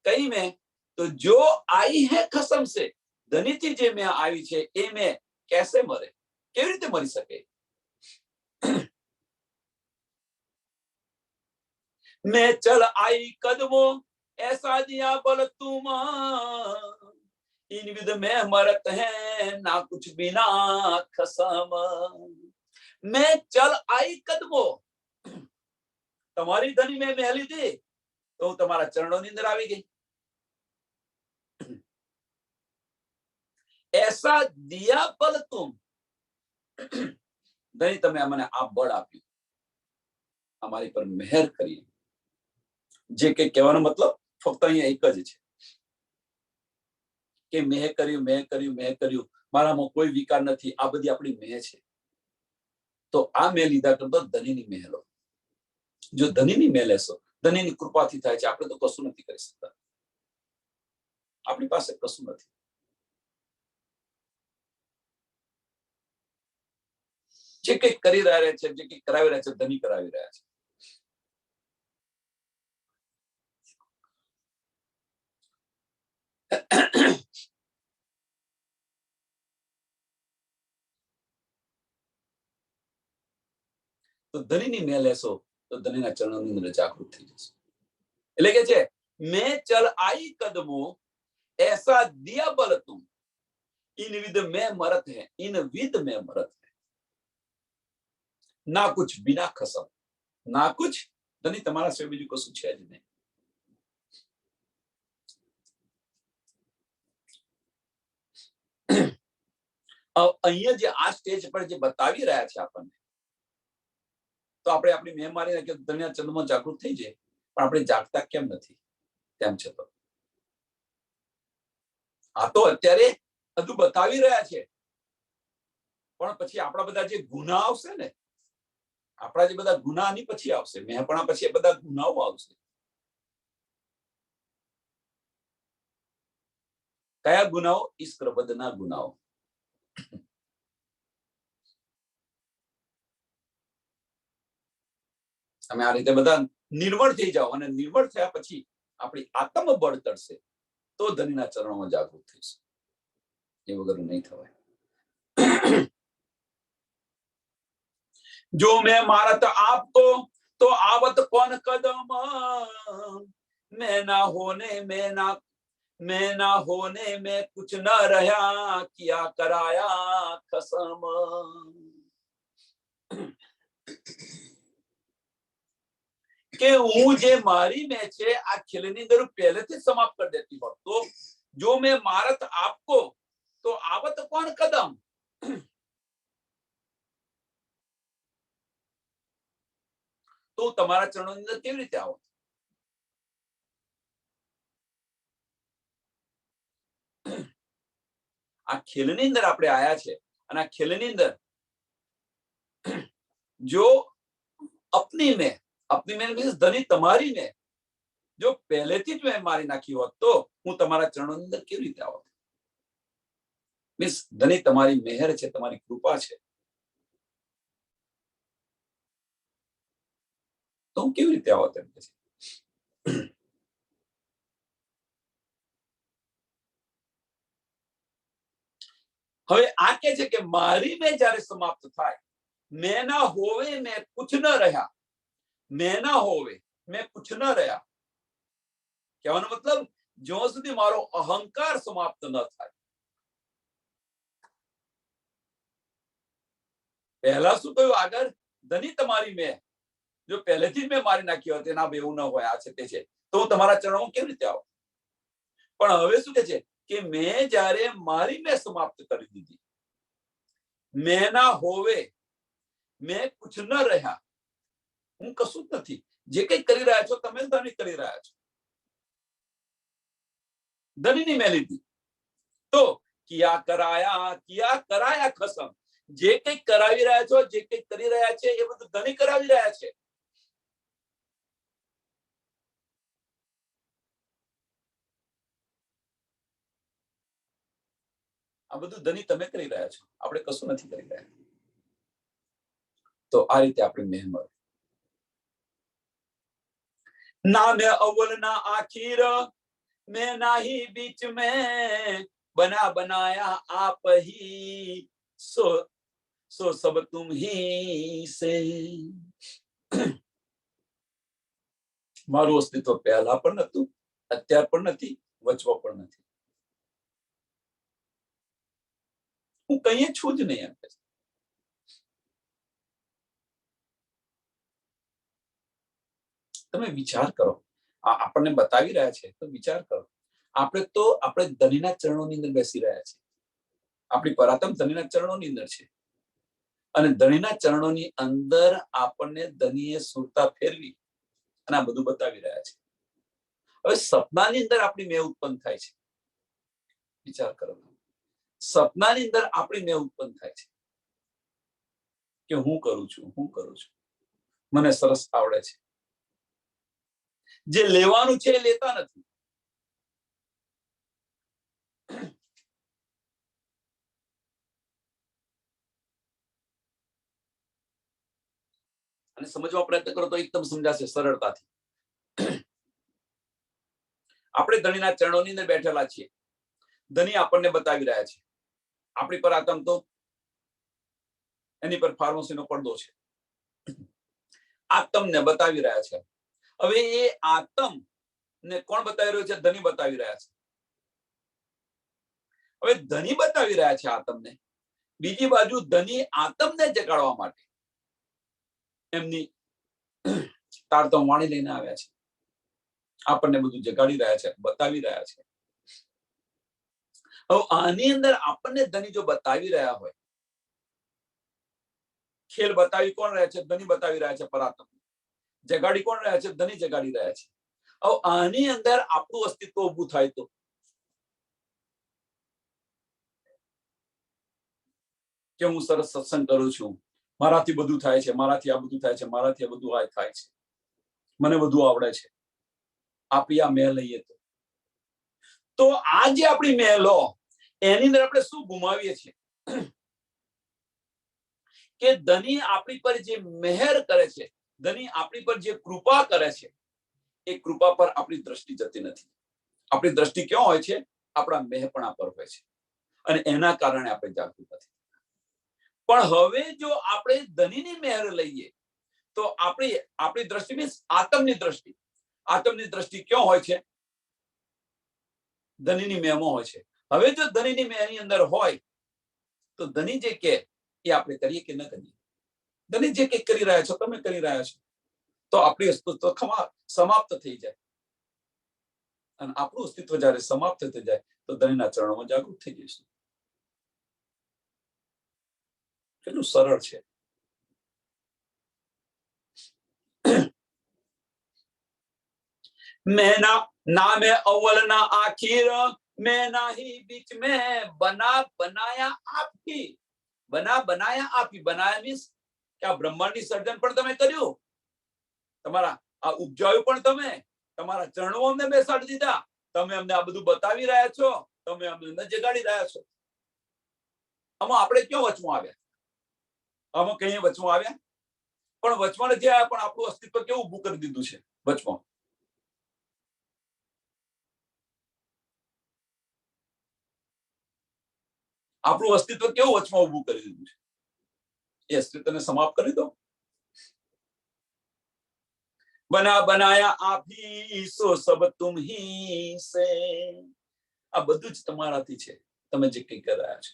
કઈ में, તો જો आई है कसम से, ધનીથી જે મેં આવી છે એ મેં कैसे મરે, કેવી રીતે મરી શકે? मैं चल आई कदमों ऐसा दिया बल तुम, इन विध में मरत है ना कुछ बिना खसम. मैं चल आई कदमों, તમારી ધની મેં વહેલી હતી તો હું તમારા ચરણોની અંદર આવી ગઈ. ऐसा दिया बल तुम, ધની તમે મને આ બળ આપ્યું, અમારી પર મહેર કરી. જે કે કહેવાનો મતલબ ફક્ત અહીંયા એક જ છે કે મેં કર્યું, મેં કર્યું, મેં કર્યું, મારામાં કોઈ વિકાર નથી, આ બધી આપણી મેં છે. તો આ મેં લીધા કરતો ધનીની મેં લો. જો ધનીની મેં લેશો, ધનીની કૃપાથી થાય છે. આપણે તો કશું નથી કરી શકતા, આપણી પાસે કશું નથી. જે કંઈક કરી રહ્યા છે, જે કંઈક કરાવી રહ્યા છે, ધની કરાવી રહ્યા છે. તો ધનીની મેં લેશો તો ધનીના ચરણોની અંદર જાગૃત થઈ જશે. એટલે કે છે મેં ચલ आई कदमों ऐसा दिया बल तुम, इन विध में मरत है, इन विध में मरत है, ना कुछ बिना खसम. ना कुछ, ધની તમારા સિવાય બીજું કશું છે જ નહીં. અહીંયા જે આ સ્ટેજ પર જે બતાવી રહ્યા છે આપણને, તો આપણે આપણી મેં મારી નાખી ધન્યા ચંદ્રમાં જાગૃત થઈ જાય, પણ આપણે જાગતા કેમ નથી? તેમ છતાં આ તો અત્યારે બધું બતાવી રહ્યા છે, પણ પછી આપણા બધા જે ગુના આવશે ને, આપણા જે બધા ગુના આની પછી આવશે, મેંપણા પછી એ બધા ગુનાઓ આવશે. કયા ગુનાઓ? ઈશ્વરબદ્ધના ગુનાઓ. અમે આ રીતે બધા નિર્મળ થઈ જાઓ અને નિર્મળ થયા પછી આપણી આત્મબળ તરશે તો ધણીના ચરણોમાં જાગૃત થઈશું. એ વગર નહીં થવાય. જો મેં મારત આપકો તો આવત કોણ કદમ, मैं ना होने में कुछ न रहा, किया कराया कसम. કે હું જે મારી મેં છે આ ખેલની અંદર પહેલેથી સમાપ્ત કરી દેતી હોત તો જો મેં મારત આપકો તો આવત કોણ કદમ, તો તમારા ચરણોની અંદર કેવી રીતે આવો? આ ખેલની અંદર આપણે આયા છે અને આ ખેલની અંદર જો अपनी में मीन्स ધની તમારી ને જો પહેલેથી જ મેં મારી નાખી હોત તો હું તમારા ચરણોની અંદર કેવી રીતે આવત? મીન્સ ધની તમારી મહેર છે, તમારી કૃપા છે, તો હું કેવી રીતે આવત? એમ કે હવે આ કે છે કે મારી મેં જ્યારે સમાપ્ત થાય, मैं ना होवे मैं कुछ न रहा, मैं ना होवे मैं कुछ न रहा. કહેવાનો મતલબ જ્યાં સુધી મારો અહંકાર સમાપ્ત ન થાય. પહેલા શું કહ્યું આગળ? ધની તમારી મેં જો પહેલેથી જ મેં મારી નાખી હોત, એના એવું ન હોય, આ છે તે છે, તો હું તમારા ચરણોમાં કેવી રીતે આવું? પણ હવે શું કે છે કે મેં જ્યારે મારી મેં સમાપ્ત કરી દીધી, મેં ના હોવે મેં કુછ ન રહ્યા, હું કશું જ નથી. જે કઈ કરી રહ્યા છો તમે ધની કરી રહ્યા છો, ધનીની મેં લીધી તો કિયા કરાયા ખસમ. જે કઈ કરાવી રહ્યા છો, જે કઈ કરી રહ્યા છે એ બધું ધની કરાવી રહ્યા છે. આ બધું ધની તમે કરી રહ્યા છો, આપણે કશું નથી કરી રહ્યા. તો આ રીતે આપણે મહેમત ना मैं अव्वल ना आखिर, मैं ना ही बीच में, बना बनाया आप ही, सो सब तुम ही से. મારું અસ્તિત્વ પહેલા પણ નતું, અત્યાર પણ નથી, વચવા પણ નથી. હું કઈ છું જ નહીં. એમ તમે વિચાર કરો, આપણને બતાવી રહ્યા છે તો વિચાર કરો. આપણે ધનીના ચરણોની અંદર બેસી રહ્યા છે, આપણી પરાત્મ ધનીના ચરણોની અંદર છે અને ધનીના ચરણોની અંદર આપણને ધનીએ સુરતા ફેરવી અને આ બધું બતાવી રહ્યા છે. હવે સપનાની અંદર આપણી મેં ઉત્પન્ન થાય છે. વિચાર કરો, સપનાની અંદર આપણી મેં ઉત્પન્ન થાય છે કે હું કરું છું, મને સરસ આવડે છે. જે લેવાનું છે એ લેતા નથી. અને સમજવા પ્રયત્ન કરો તો એકદમ સમજાશે સરળતાથી. આપણે ધણીના ચરણોની અંદર બેઠેલા છીએ, ધણી આપણને બતાવી રહ્યા છે. આપણી પર આતમ તો એની પર ફાર્મસીનો પડદો છે. આતમને બતાવી રહ્યા છે. હવે એ આતમ ને કોણ બતાવી રહ્યું છે? ધણી બતાવી રહ્યા છે. હવે ધણી બતાવી રહ્યા છે આતમને, બીજી બાજુ ધણી આતમને જગાડવા માટે એમની તારતમ વાણી લઈને આવ્યા છે. આપણને બધું જગાડી રહ્યા છે, બતાવી રહ્યા છે. હવે આની અંદર આપણને ધણી જો બતાવી રહ્યા હોય, ખેલ બતાવી કોણ રહ્યા છે? ધણી બતાવી રહ્યા છે. પરાત્મ જગાડી કોણ રહ્યા છે? ધણી જગાડી રહ્યા છે. હવે આની અંદર આપણું અસ્તિત્વ ઊભું થાય તો કે હું સરસ સત્સંગ કરું છું, મારાથી બધું થાય છે, મારાથી આ બધું થાય છે, મારાથી આ બધું થાય છે, મને બધું આવડે છે. આપણી આ મેં લઈએ તો આ જે આપણી મેં લો એની અંદર આપણે શું ગુમાવીએ છીએ કે ધણી આપણી પર જે મહેર કરે છે, ધની આપણી પર જે કૃપા કરે છે એ કૃપા પર આપણી દ્રષ્ટિ જતી નથી. આપણી દ્રષ્ટિ ક્યાં હોય છે? આપણા મેહપણા પર હોય છે, અને એના કારણે આપણે જાગૃત નથી. પણ હવે જો આપણે ધનીની મહેર લઈએ તો આપણી દ્રષ્ટિ મીન્સ આત્મની દ્રષ્ટિ. આત્મની દ્રષ્ટિ ક્યાં હોય છે? ધનીની મહેમાં હોય છે. હવે જો ધનીની મહેની અંદર હોય તો ધની જે કે એ આપણે કરીએ કે ન કરીએ? ધની જે કંઈક કરી રહ્યા છો, તમે કરી રહ્યા છો, તો આપણી અસ્તિત્વ સમાપ્ત થઈ જાય. અને આપણું અસ્તિત્વ જયારે સમાપ્ત થઈ જાય તો ધનીના ચરણોમાં જાગૃત થઈ જઈશું. કેટલું સરળ છે. मैं ना मैं अव्वल ना आखिर, मैं ना ही बीच में, बना बनाया आप ही. बनाया आप ही. बनाया मीन्स કે આ બ્રહ્માંડની સર્જન પણ તમે કર્યું, તમારા આ ઉપજાવ્યું પણ તમે, તમારા ચરણો અમને બેસાડી દીધા, તમે અમને આ બધું બતાવી રહ્યા છો, તમે અમને જગાડી રહ્યા છો. આમાં આપણે ક્યાં વચમાં આવ્યા? આમાં કઈ વચમાં આવ્યા? પણ વચમાં નથી આવ્યા, પણ આપણું અસ્તિત્વ કેવું ઊભું કરી દીધું છે વચમાં. આપણું અસ્તિત્વ કેવું વચમાં ઊભું કરી દીધું છે? એ અસ્તિત્વને સમાપ્ત કરી દો. બના બનાયા આપ હી, સો સબ તુમ હી સે. આ બધું જ તમારાથી છે, તમે જે કંઈ કરી રહ્યા છો.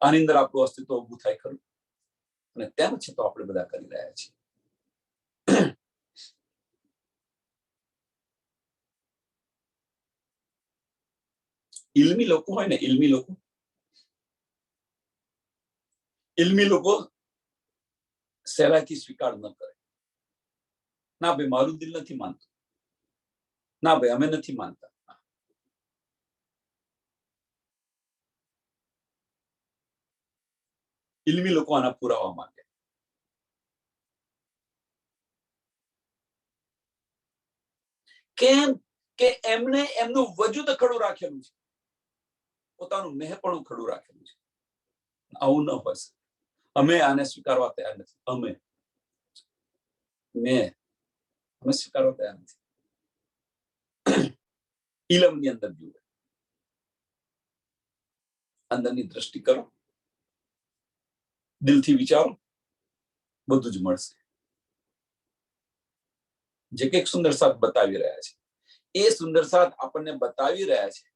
આની અંદર આપણું અસ્તિત્વ ઊભું થાય ખરું, અને તેમ છતાં આપણે બધા કરી રહ્યા છીએ. ઇલ્મી લોકો હોય ને, ઇલ્મી લોકો સહેલાઈથી સ્વીકાર ન કરે. ના ભાઈ, મારું દિલ નથી માનતું. ના ભાઈ, અમે નથી માનતા. ઇલ્મી લોકો આના પુરાવા માંગે. કેમ કે એમને એમનું વજૂદ ખડું રાખેલું છે, પોતાનું મેહપણું ખડું રાખેલું છે. આવું ન હોય. અમે આને સ્વીકારવા તૈયાર નથી. અમે સ્વીકારવા તૈયાર નથી. ઇલમની અંદર જુઓ, અંદરની દ્રષ્ટિ કરો, દિલથી વિચારો, બધું જ મળશે. જે કંઈક સુંદર સાથ બતાવી રહ્યા છે, એ સુંદર સાથ આપણને બતાવી રહ્યા છે.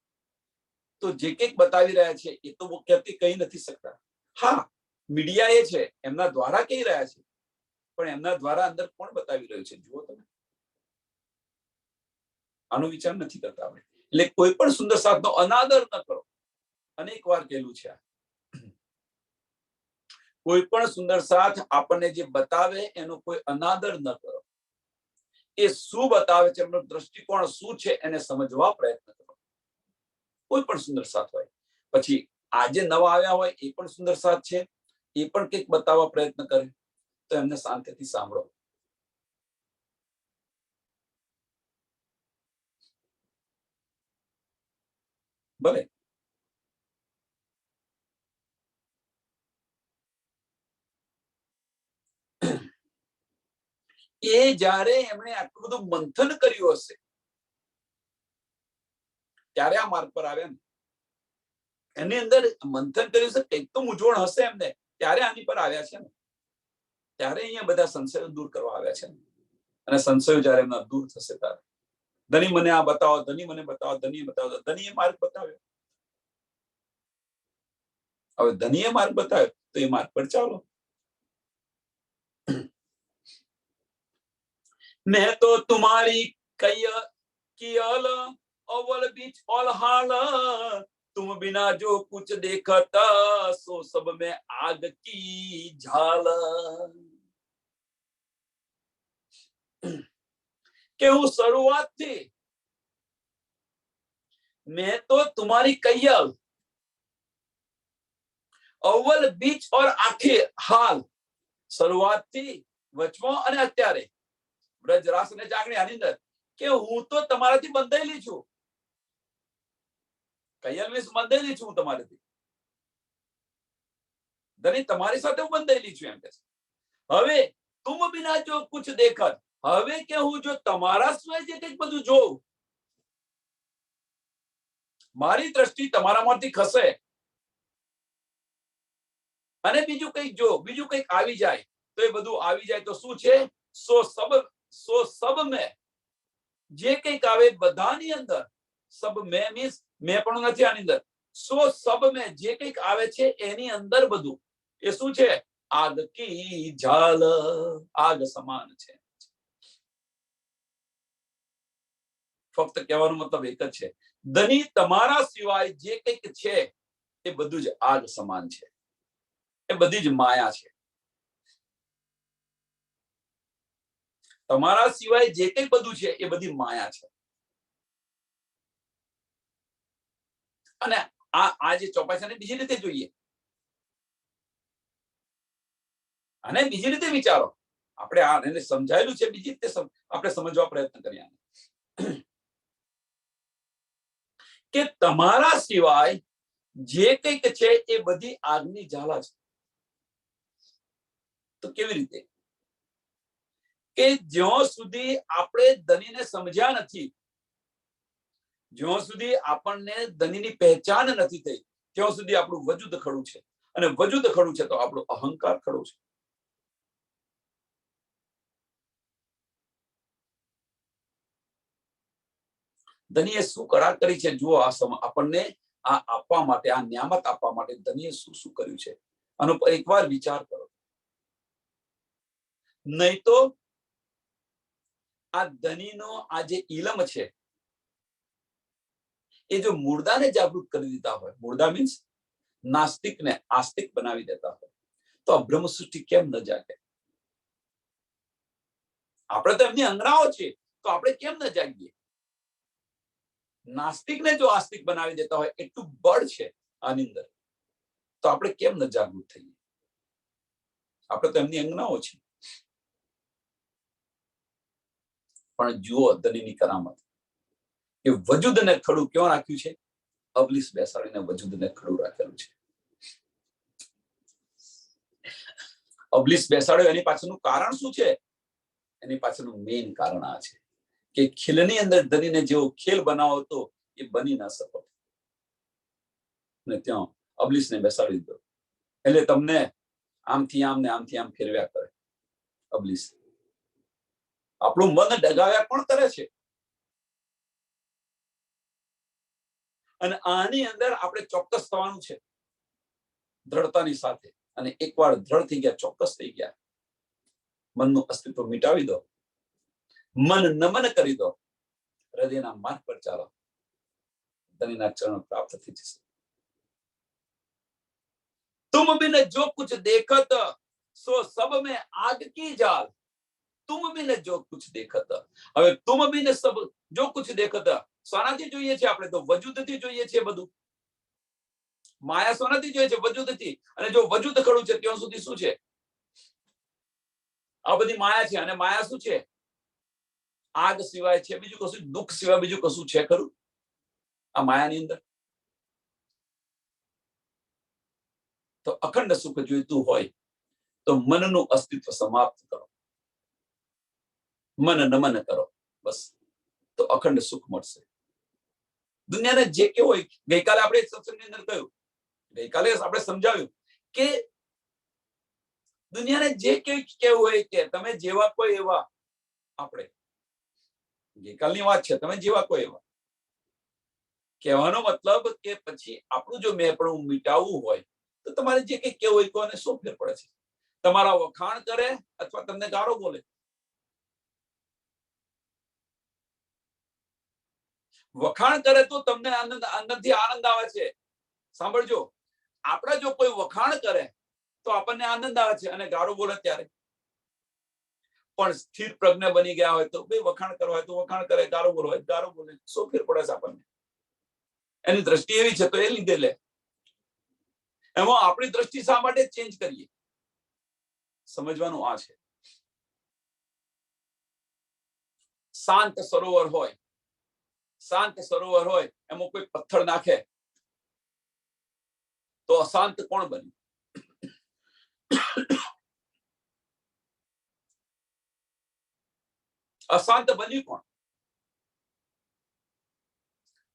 તો જે કંઈક બતાવી રહ્યા છે એ તો વ્યક્તિ કહી નથી શકતા. હા, મીડિયા એ છે, એમના દ્વારા કહી રહ્યા છે, પણ એમના દ્વારા અંદર કોણ બતાવી રહ્યું છે જુઓ તમે. આનો વિચાર નથી કરતા આપણે. એટલે કોઈ પણ સુંદર સાથનો અનાદર ન કરો. અનેક વાર કહેલું છે. કોઈ પણ સુંદર સાથ આપણને જે બતાવે એનો કોઈ અનાદર ન કરો. એ શું બતાવે છે, એમનો દ્રષ્ટિકોણ શું છે, એને સમજવા પ્રયત્ન કરો. કોઈ પણ સુંદર સાથ હોય, પછી આજે નવા આવ્યા હોય એ પણ સુંદર સાથ છે, એ પણ કંઈક બતાવવા પ્રયત્ન કરે, તો એમને શાંતિથી સાંભળો. ભલે એ જ્યારે એમણે આટલું બધું મંથન કર્યું હશે ત્યારે આ માર્ગ પર આવ્યા ને. એની અંદર મંથન કર્યું છે, કંઈક તો મૂંઝવણ હશે એમને, ત્યારે આની પર આવ્યા છે ને. ત્યારે અહીંયા બધા સંશયો દૂર કરવા આવ્યા છે ને. અને સંશયો જ્યારે એમના દૂર થશે ત્યારે ધની મને આ બતાવો, ધની મને બતાવો, ધની બતાવો. ધનીએ માર્ગ બતાવ્યો. હવે ધનીએ માર્ગ બતાવ્યો તો એ માર્ગ પર ચાલો. मैं तो तुम्हारी कियल अव्वल बीच और हाल, तुम बिना जो कुछ देखता सो सब में आग की झाल. કે હું શરૂઆતથી मैं तो तुम्हारी कैयल अव्वल बीच और आखिर हाल, શરૂઆતથી વચમાં અને અત્યારે વ્રજ રાસ અને જાગણી આની અંદર કે હું તો તમારાથી બંધાયેલી છું. કૈયલ મીન્સ બંધાયેલી છું હું તમારાથી. ધની તમારી સાથે હું બંધાયેલી છું એમ કે છે. હવે तुम बिना जो कुछ देखत, હવે કે હું જો તમારા સિવાય જે કંઈક બધું જોઉં, મારી દ્રષ્ટિ તમારામાંથી ખસે અને બીજું કંઈક જો બીજું કંઈક આવી જાય, તો એ બધું આવી જાય તો શું છે? સો સબ મેં જે કંઈક આવે બધાની અંદર, સબ મેં મીન્સ મેં પણ નથી આની અંદર, સો સબ મેં જે કંઈક આવે છે એની અંદર બધું એ શું છે? આગ કી ઝાલ, આગ સમાન છે. ફક્ત કહેવાનો મતલબ એક જ છે, ધની તમારા સિવાય જે કંઈક છે એ બધું જ આગ સમાન છે, એ બધી જ માયા છે. તમારા સિવાય જે કંઈ બધું છે એ બધી માયા છે. અને આ જે ચોપાઈ છે ને બીજી રીતે જોઈએ અને બીજી રીતે વિચારો. આપણે આને સમજાયેલું છે, બીજી રીતે આપણે સમજવા પ્રયત્ન કરીએ કે તમારા સિવાય જે કંઈક છે એ બધી આગની જ્વાલા છે. તો કેવી રીતે? કે જ્યાં સુધી આપણે ધનીને સમજ્યા નથી, જ્યાં સુધી આપણને ધનીની પહેચાન નથી થઈ, ત્યાં સુધી આપણું વજૂદ ખડું છે, અને વજૂદ ખડું છે તો આપણો અહંકાર ખડો છે. ધનીએ શું કરાર કરી છે જુઓ. આપણને આ આપવા માટે, આ નિયામત આપવા માટે ધનીએ શું શું કર્યું છે આનો પર એકવાર વિચાર કરો. નહીં તો આ ધનીનો આ જે ઇલમ છે એ જો મુર્દાને જાગૃત કરી દેતા હોય, મુર્દા મીન્સ નાસ્તિકને આસ્તિક બનાવી દેતા હોય, તો આ બ્રહ્મ સૃષ્ટિ કેમ ન જાગે? આપણે તો એમની અંગનાઓ છે, તો આપણે કેમ ન જાગીએ? નાસ્તિકને જો આસ્તિક બનાવી દેતા હોય એટલું બળ છે આની અંદર, તો આપણે કેમ ન જાગૃત થઈએ? આપણે તો એમની અંગનાઓ છે. પણ જુઓ ધનીની કરામત, કે વજૂદને ખડું ક્યાં રાખ્યું છે? અબલીસ બેસાડીને વજૂદને ખડું રાખેલું છે. અબલીસ બેસાડ્યો એની પાછળનું કારણ શું છે? એની પાછળનું મેઇન કારણ આ છે કે ખીલની અંદર ધનીને જેવો ખેલ બનાવો હતો એ બની ના શકો, ને ત્યાં અબલીસને બેસાડી દીધો. એટલે તમને આમથી આમ ને આમથી આમ ફેરવ્યા કરે અબલીસ. આપણું મન ડગાવ્યા પણ કરે છે. અને આની અંદર આપણે ચોક્કસ થવાનું છે દ્રઢતાની સાથે. અને એકવાર દ્રઢ થઈ ગયા, ચોક્કસ થઈ ગયા, મનનું અસ્તિત્વ મિટાવી દો, મન નમન કરી દો, હૃદયના માર્ગ પર ચાલો, ધનીના ચરણ પ્રાપ્ત થઈ જશે. तुम बिन जो कुछ देखत सो सब में आग की जाल, तुम बिन जो कुछ देखत. હવે तुम बिन सब जो कुछ देखत સોનાથી જોઈએ છે આપણે? તો વજૂદથી જોઈએ છે બધું. માયા સોનાથી જોઈએ છે? વજૂદથી. અને જો વજૂદ ખડું છે ત્યાં સુધી શું છે? આ બધી માયા છે. અને માયા શું છે? આગ સિવાય છે બીજું કશું? દુઃખ સિવાય બીજું કશું છે ખરું આ માયાની અંદર? તો અખંડ સુખ જોઈતું હોય તો મનનું અસ્તિત્વ સમાપ્ત કરો, મન નમન કરો, બસ, તો અખંડ સુખ મળશે. દુનિયાને જે કેવું હોય, ગઈકાલે આપણે સત્સંગની અંદર કહ્યું, ગઈકાલે આપણે સમજાવ્યું કે દુનિયાને જે કેવું હોય કે તમે જેવા કોઈ એવા. આપણે ગઈકાલની વાત છે, તમે જેવા કોઈ એવા. કહેવાનો મતલબ કે પછી આપણું જો મેં પણ મિટાવવું હોય તો તમારે જે કંઈ કેવું હોય કોને શું ફેર પડે છે? તમારા વખાણ કરે અથવા તમને ગાળો બોલે? વખાણ કરે તો તમને આનંદ, અંદરથી આનંદ આવે છે. સાંભળજો, આપણે જો કોઈ વખાણ કરે તો આપણને આનંદ આવે છે, અને ગાળો બોલે ત્યારે. પણ સ્થિર પ્રજ્ઞ બની ગયા હોય તો ભાઈ વખાણ કરવા હોય તો વખાણ કરે, ગાળો બોલો હોય ગાળો બોલે, શું ફેર પડે છે આપણને? એની દ્રષ્ટિ એવી છે તો એ લીધે લે. એમાં આપણી દ્રષ્ટિ શા માટે ચેન્જ કરીએ? સમજવાનું આ છે. શાંત સરોવર હોય, શાંત સરોવર હોય, એમાં કોઈ પથ્થર નાખે તો અશાંત કોણ બન્યું? અશાંત બન્યું કોણ?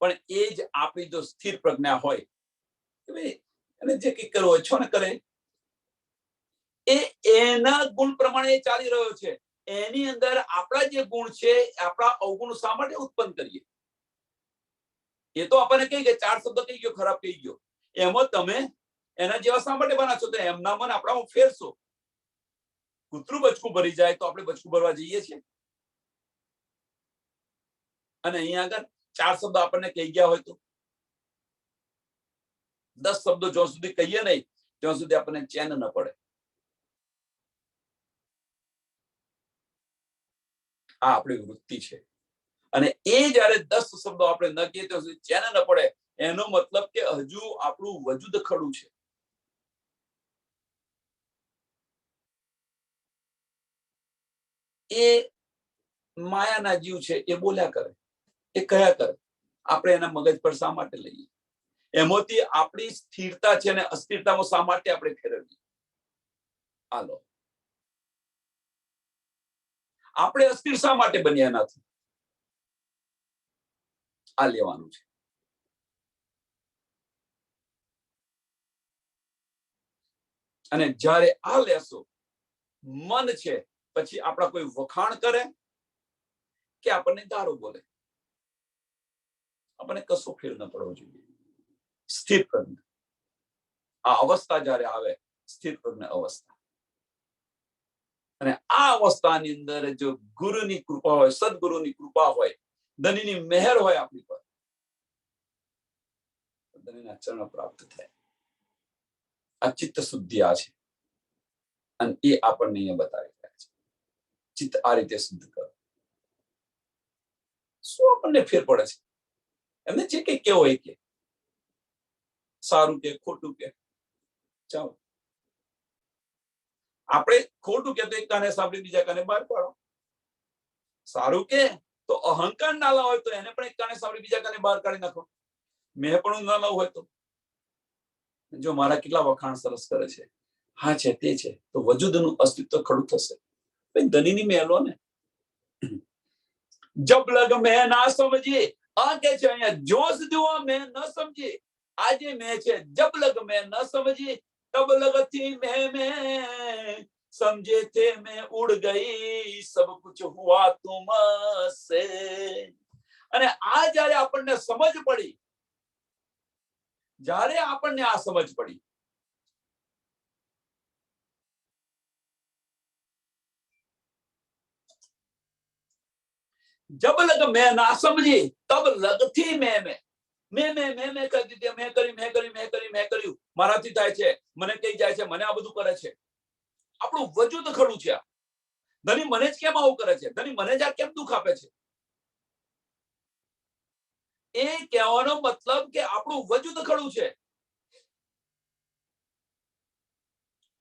પણ એ જ આપણી જો સ્થિર પ્રજ્ઞા હોય કે ભાઈ એને જે કંઈ કરવો છો ને કરે, એ એના ગુણ પ્રમાણે ચાલી રહ્યો છે. એની અંદર આપણા જે ગુણ છે આપણા અવગુણ શા માટે ઉત્પન્ન કરીએ? એ તો આપણને કહી કે 4 શબ્દ કહી ગયો, ખરાબ કહી ગયો, એમાં તમે એના જેવા શા માટે બના છો? તો એમના મન આપણા ફેરશો. કૂતરું બચકું ભરી જાય તો આપણે બચકું ભરવા જઈએ છીએ? અને અહીંયા આગળ 4 શબ્દ આપણને કહી ગયા હોય તો 10 શબ્દો જ્યાં સુધી કહીએ નહીં ત્યાં સુધી આપણને ચેન ન પડે. આ આપણી વૃત્તિ છે. અને એ જયારે 10 શબ્દો આપણે ન કહીએ ત્યાં સુધી ચેન ન પડે, એનો મતલબ કે હજુ આપણું વજૂદ ખડું છે. એ માયાના જીવ છે, એ બોલ્યા કરે, એ કયા કરે, આપણે એના મગજ પર શા માટે લઈએ? એમાંથી આપણી સ્થિરતા છે ને અસ્થિરતામાં શા માટે આપણે ફેરવીએ? હાલો, આપણે અસ્થિર શા માટે બન્યા નથી? આ લેવાનું છે. અને જ્યારે આ લેશો, મન છે પછી આપણા કોઈ વખાણ કરે કે આપણને ગાળો બોલે, આપણને કશો ફેર ન પડવો જોઈએ. સ્થિર પ્રજ્ઞ આ અવસ્થા જ્યારે આવે, સ્થિર પ્રજ્ઞ અવસ્થા, અને આ અવસ્થાની અંદર જો ગુરુની કૃપા હોય, સદગુરુની કૃપા હોય, ધનીની મહેર હોય આપણી પર, ધનીના ચરણ પ્રાપ્ત થાય. આ ચિત્ત શુદ્ધિ આ છે, અને એ આપણને અહીંયા બતાવી રહ્યા છે. ચિત્ત આ રીતે શુદ્ધ કરો. શું આપણને ફેર પડે છે? એમને જે કઈ કેવો હોય કે સારું કે ખોટું કે, ચાલો આપણે ખોટું કે તો એક કાને સાંભળી બીજા કાને બહાર પાડો. સારું કે તો અહંકાર ના લાવ હોય તો એને પણ એક કાને સાંભળી બીજા કાને બહાર કાઢી નાખો. મેં પણ ના લાવ હોય તો જો મારા કેટલા વખાણ સરસ કરે છે, હા છે તે છે, તો વજૂદનું અસ્તિત્વ ખડું થશે. ધનીની મહેલો ને જબ લગ મેં ના સમજીએ, આ કે છે અહીંયા જો સુધી મેં ન સમજીએ, આજે મેં છે જબ લગ મેં ન સમજીએ તબ લગથી મેં સમझे थे मैं उड़ गई सब कुछ हुआ तुमसे. અને આ જ્યારે આપણને સમજ પડી, જ્યારે આપણને આ સમજ પડી, जब लग मैं ना समझी तब लगથી મેં કરી દીધી, મેં કર્યું, મારાથી થાય છે, મને કઈ જાય છે, મને આ બધું કરે છે. આપણું વજૂદ ખડું છે. ધની મને જ કેમ આવું કરે છે? ધની મને જ આ કેમ દુઃખ આપે છે? એ કહેવાનો મતલબ કે આપણું વજૂદ ખડું છે.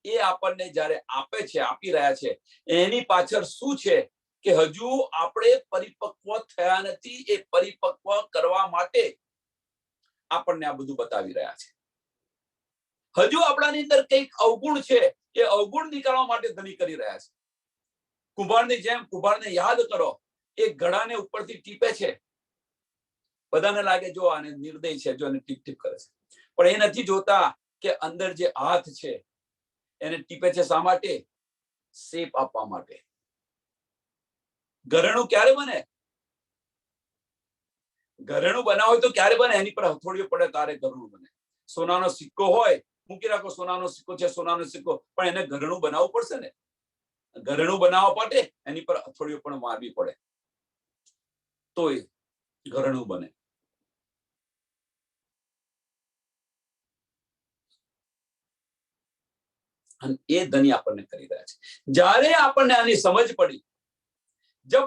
એ આપણને જ્યારે આપે છે, આપી રહ્યા છે, એની પાછળ શું છે કે હજુ આપણે પરિપક્વ થયા નથી. એ પરિપક્વ કરવા માટે આપણને આ બધું બતાવી રહ્યા છે. હજુ આપણાની અંદર કંઈક અવગુણ છે, એ અવગુણ નીકાળવા માટે ધની કરી રહ્યા છે. કુંભારની જેમ કુંભારને યાદ કરો, એ ઘડાને ઉપરથી ટીપે છે. બધાને લાગે જો આને નિર્દય છે, જો એને ટીપ ટીપ કરે છે, પણ એ નથી જોતા કે અંદર જે હાથ છે એને ટીપે છે શા માટે? શેપ આપવા માટે. ઘરેણું ક્યારે બને? ઘરેણું બનાવ હોય તો ક્યારે બને? એની પર હથોડીઓ પડે તારે ઘરેણું બને. સોનાનો સિક્કો હોય, મૂકી રાખો સોનાનો સિક્કો છે, સોનાનો સિક્કો, પણ એને ઘરેણું બનાવવું પડશે ને. ઘરેણું બનાવવા માટે એની પર હથોડીઓ પણ મારવી પડે તો એ ઘરેણું બને. અને એ ધની આપણને કરી રહ્યા છે. જ્યારે આપણને આની સમજ પડી, જબ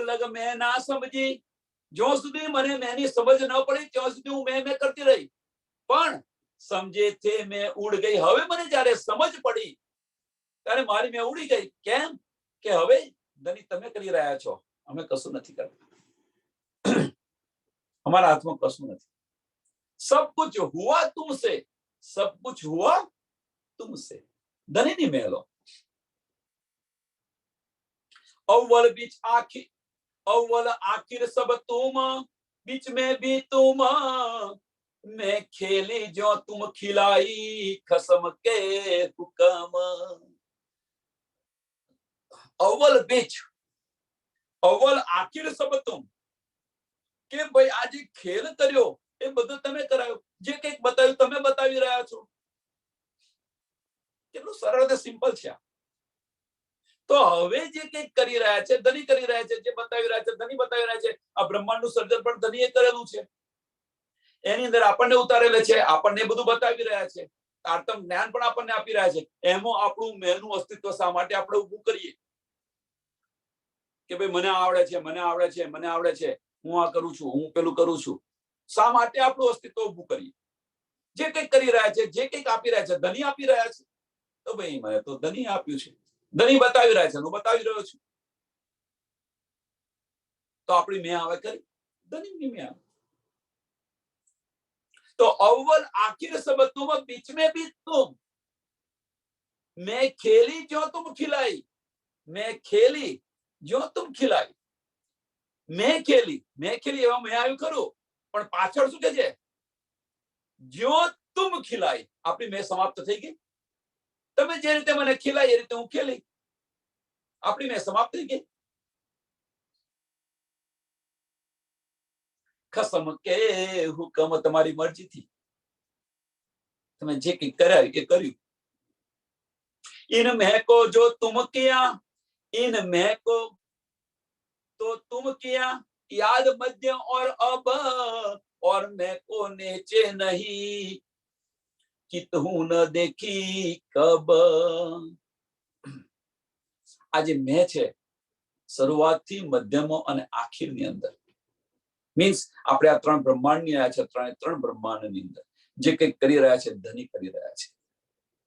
લગ મેં ના સમજી, જ્યાં સુધી મને મેંની સમજ ન પડી ત્યાં સુધી હું મેં કરતી રહી, પણ સમજે થે મેં ઉડ ગઈ. હવે મને જ્યારે સમજ પડી ત્યારે મારી મેં ઉડી ગઈ. કેમ કે હવે ધની તમે કરી રહ્યા છો, અમે કશું નથી કરતા, અમારા હાથમાં કશું નથી. સબ કુછ હુઆ તુમસે, સબ કુછ હુઆ તુમસે. ધનીની મહેલો. अव्वल बीच आखिर, अव्वल आखिर सब तुम, बीच में भी तुम, मैं खेली जो तुम खिलाई, कसम के हुक्म। अव्वल बीच, अव्वल आखिर सब तुम, કે ભાઈ આ જે ખેલ કર્યો એ બધું તમે કરાયો, જે કંઈક બતાવ્યું તમે બતાવી રહ્યા છો. કેટલું સરળ અને સિમ્પલ છે. તો હવે જે કંઈક કરી રહ્યા છે, ધની કરી રહ્યા છે, જે બતાવી રહ્યા છે, ધની બતાવી રહ્યા છે. આ બ્રહ્માંડનું સર્જન પણ ધનીએ કરેલું છે. એની અંદર આપણને ઉતારેલે છે, આપણને બધું બતાવી રહ્યા છે. તારતમ જ્ઞાન પણ આપણને આપી રહ્યા છે. એમાં આપણું મેનું અસ્તિત્વ શા માટે આપણે ઊભું કરીએ કે ભાઈ મને આવડે છે, મને આવડે છે, મને આવડે છે, હું આ કરું છું, હું પેલું કરું છું. શા માટે આપણું અસ્તિત્વ ઊભું કરીએ? જે કંઈક કરી રહ્યા છે, જે કંઈક આપી રહ્યા છે, ધની આપી રહ્યા છે, તો ભાઈ મને તો ધની આપ્યું છે, ધની બતાવી રહ્યા છે, હું બતાવી રહ્યો છું. તો આપણી મેં આવે કરી, ધની મેં આવે. तो अव्वल आखिर सब तुम, बीच में भी तुम, मैं खेली जो तुम खिलाई, मैं खेली जो तुम खिलाई, मैं खेली એવા મેં આવ્યું ખરું, પણ પાછળ શું કે છે? જો તુમ ખિલાઈ, આપણી મેં સમાપ્ત થઈ ગઈ. તમે જે રીતે મને ખિલાઈ એ રીતે હું ખેલી, આપણી મેં સમાપ્ત થઈ ગઈ. ખસમ કે હુકમ, તમારી મરજીથી તમે જે કંઈ કરાયું એ કર્યું. इन मैं को जो तुम किया, इन मैं को तो तुम किया, याद मध्य और अब, और मैं को नीचे नहीं, कि तू न देखी कब. आज मैं છે શરૂઆતથી મધ્યમાં અને આખીરની અંદર, મીન્સ આપણે આ ત્રણ બ્રહ્માંડની રહ્યા છે, ત્રણ બ્રહ્માંડની અંદર જે કંઈક કરી રહ્યા છે, ધની કરી રહ્યા છે.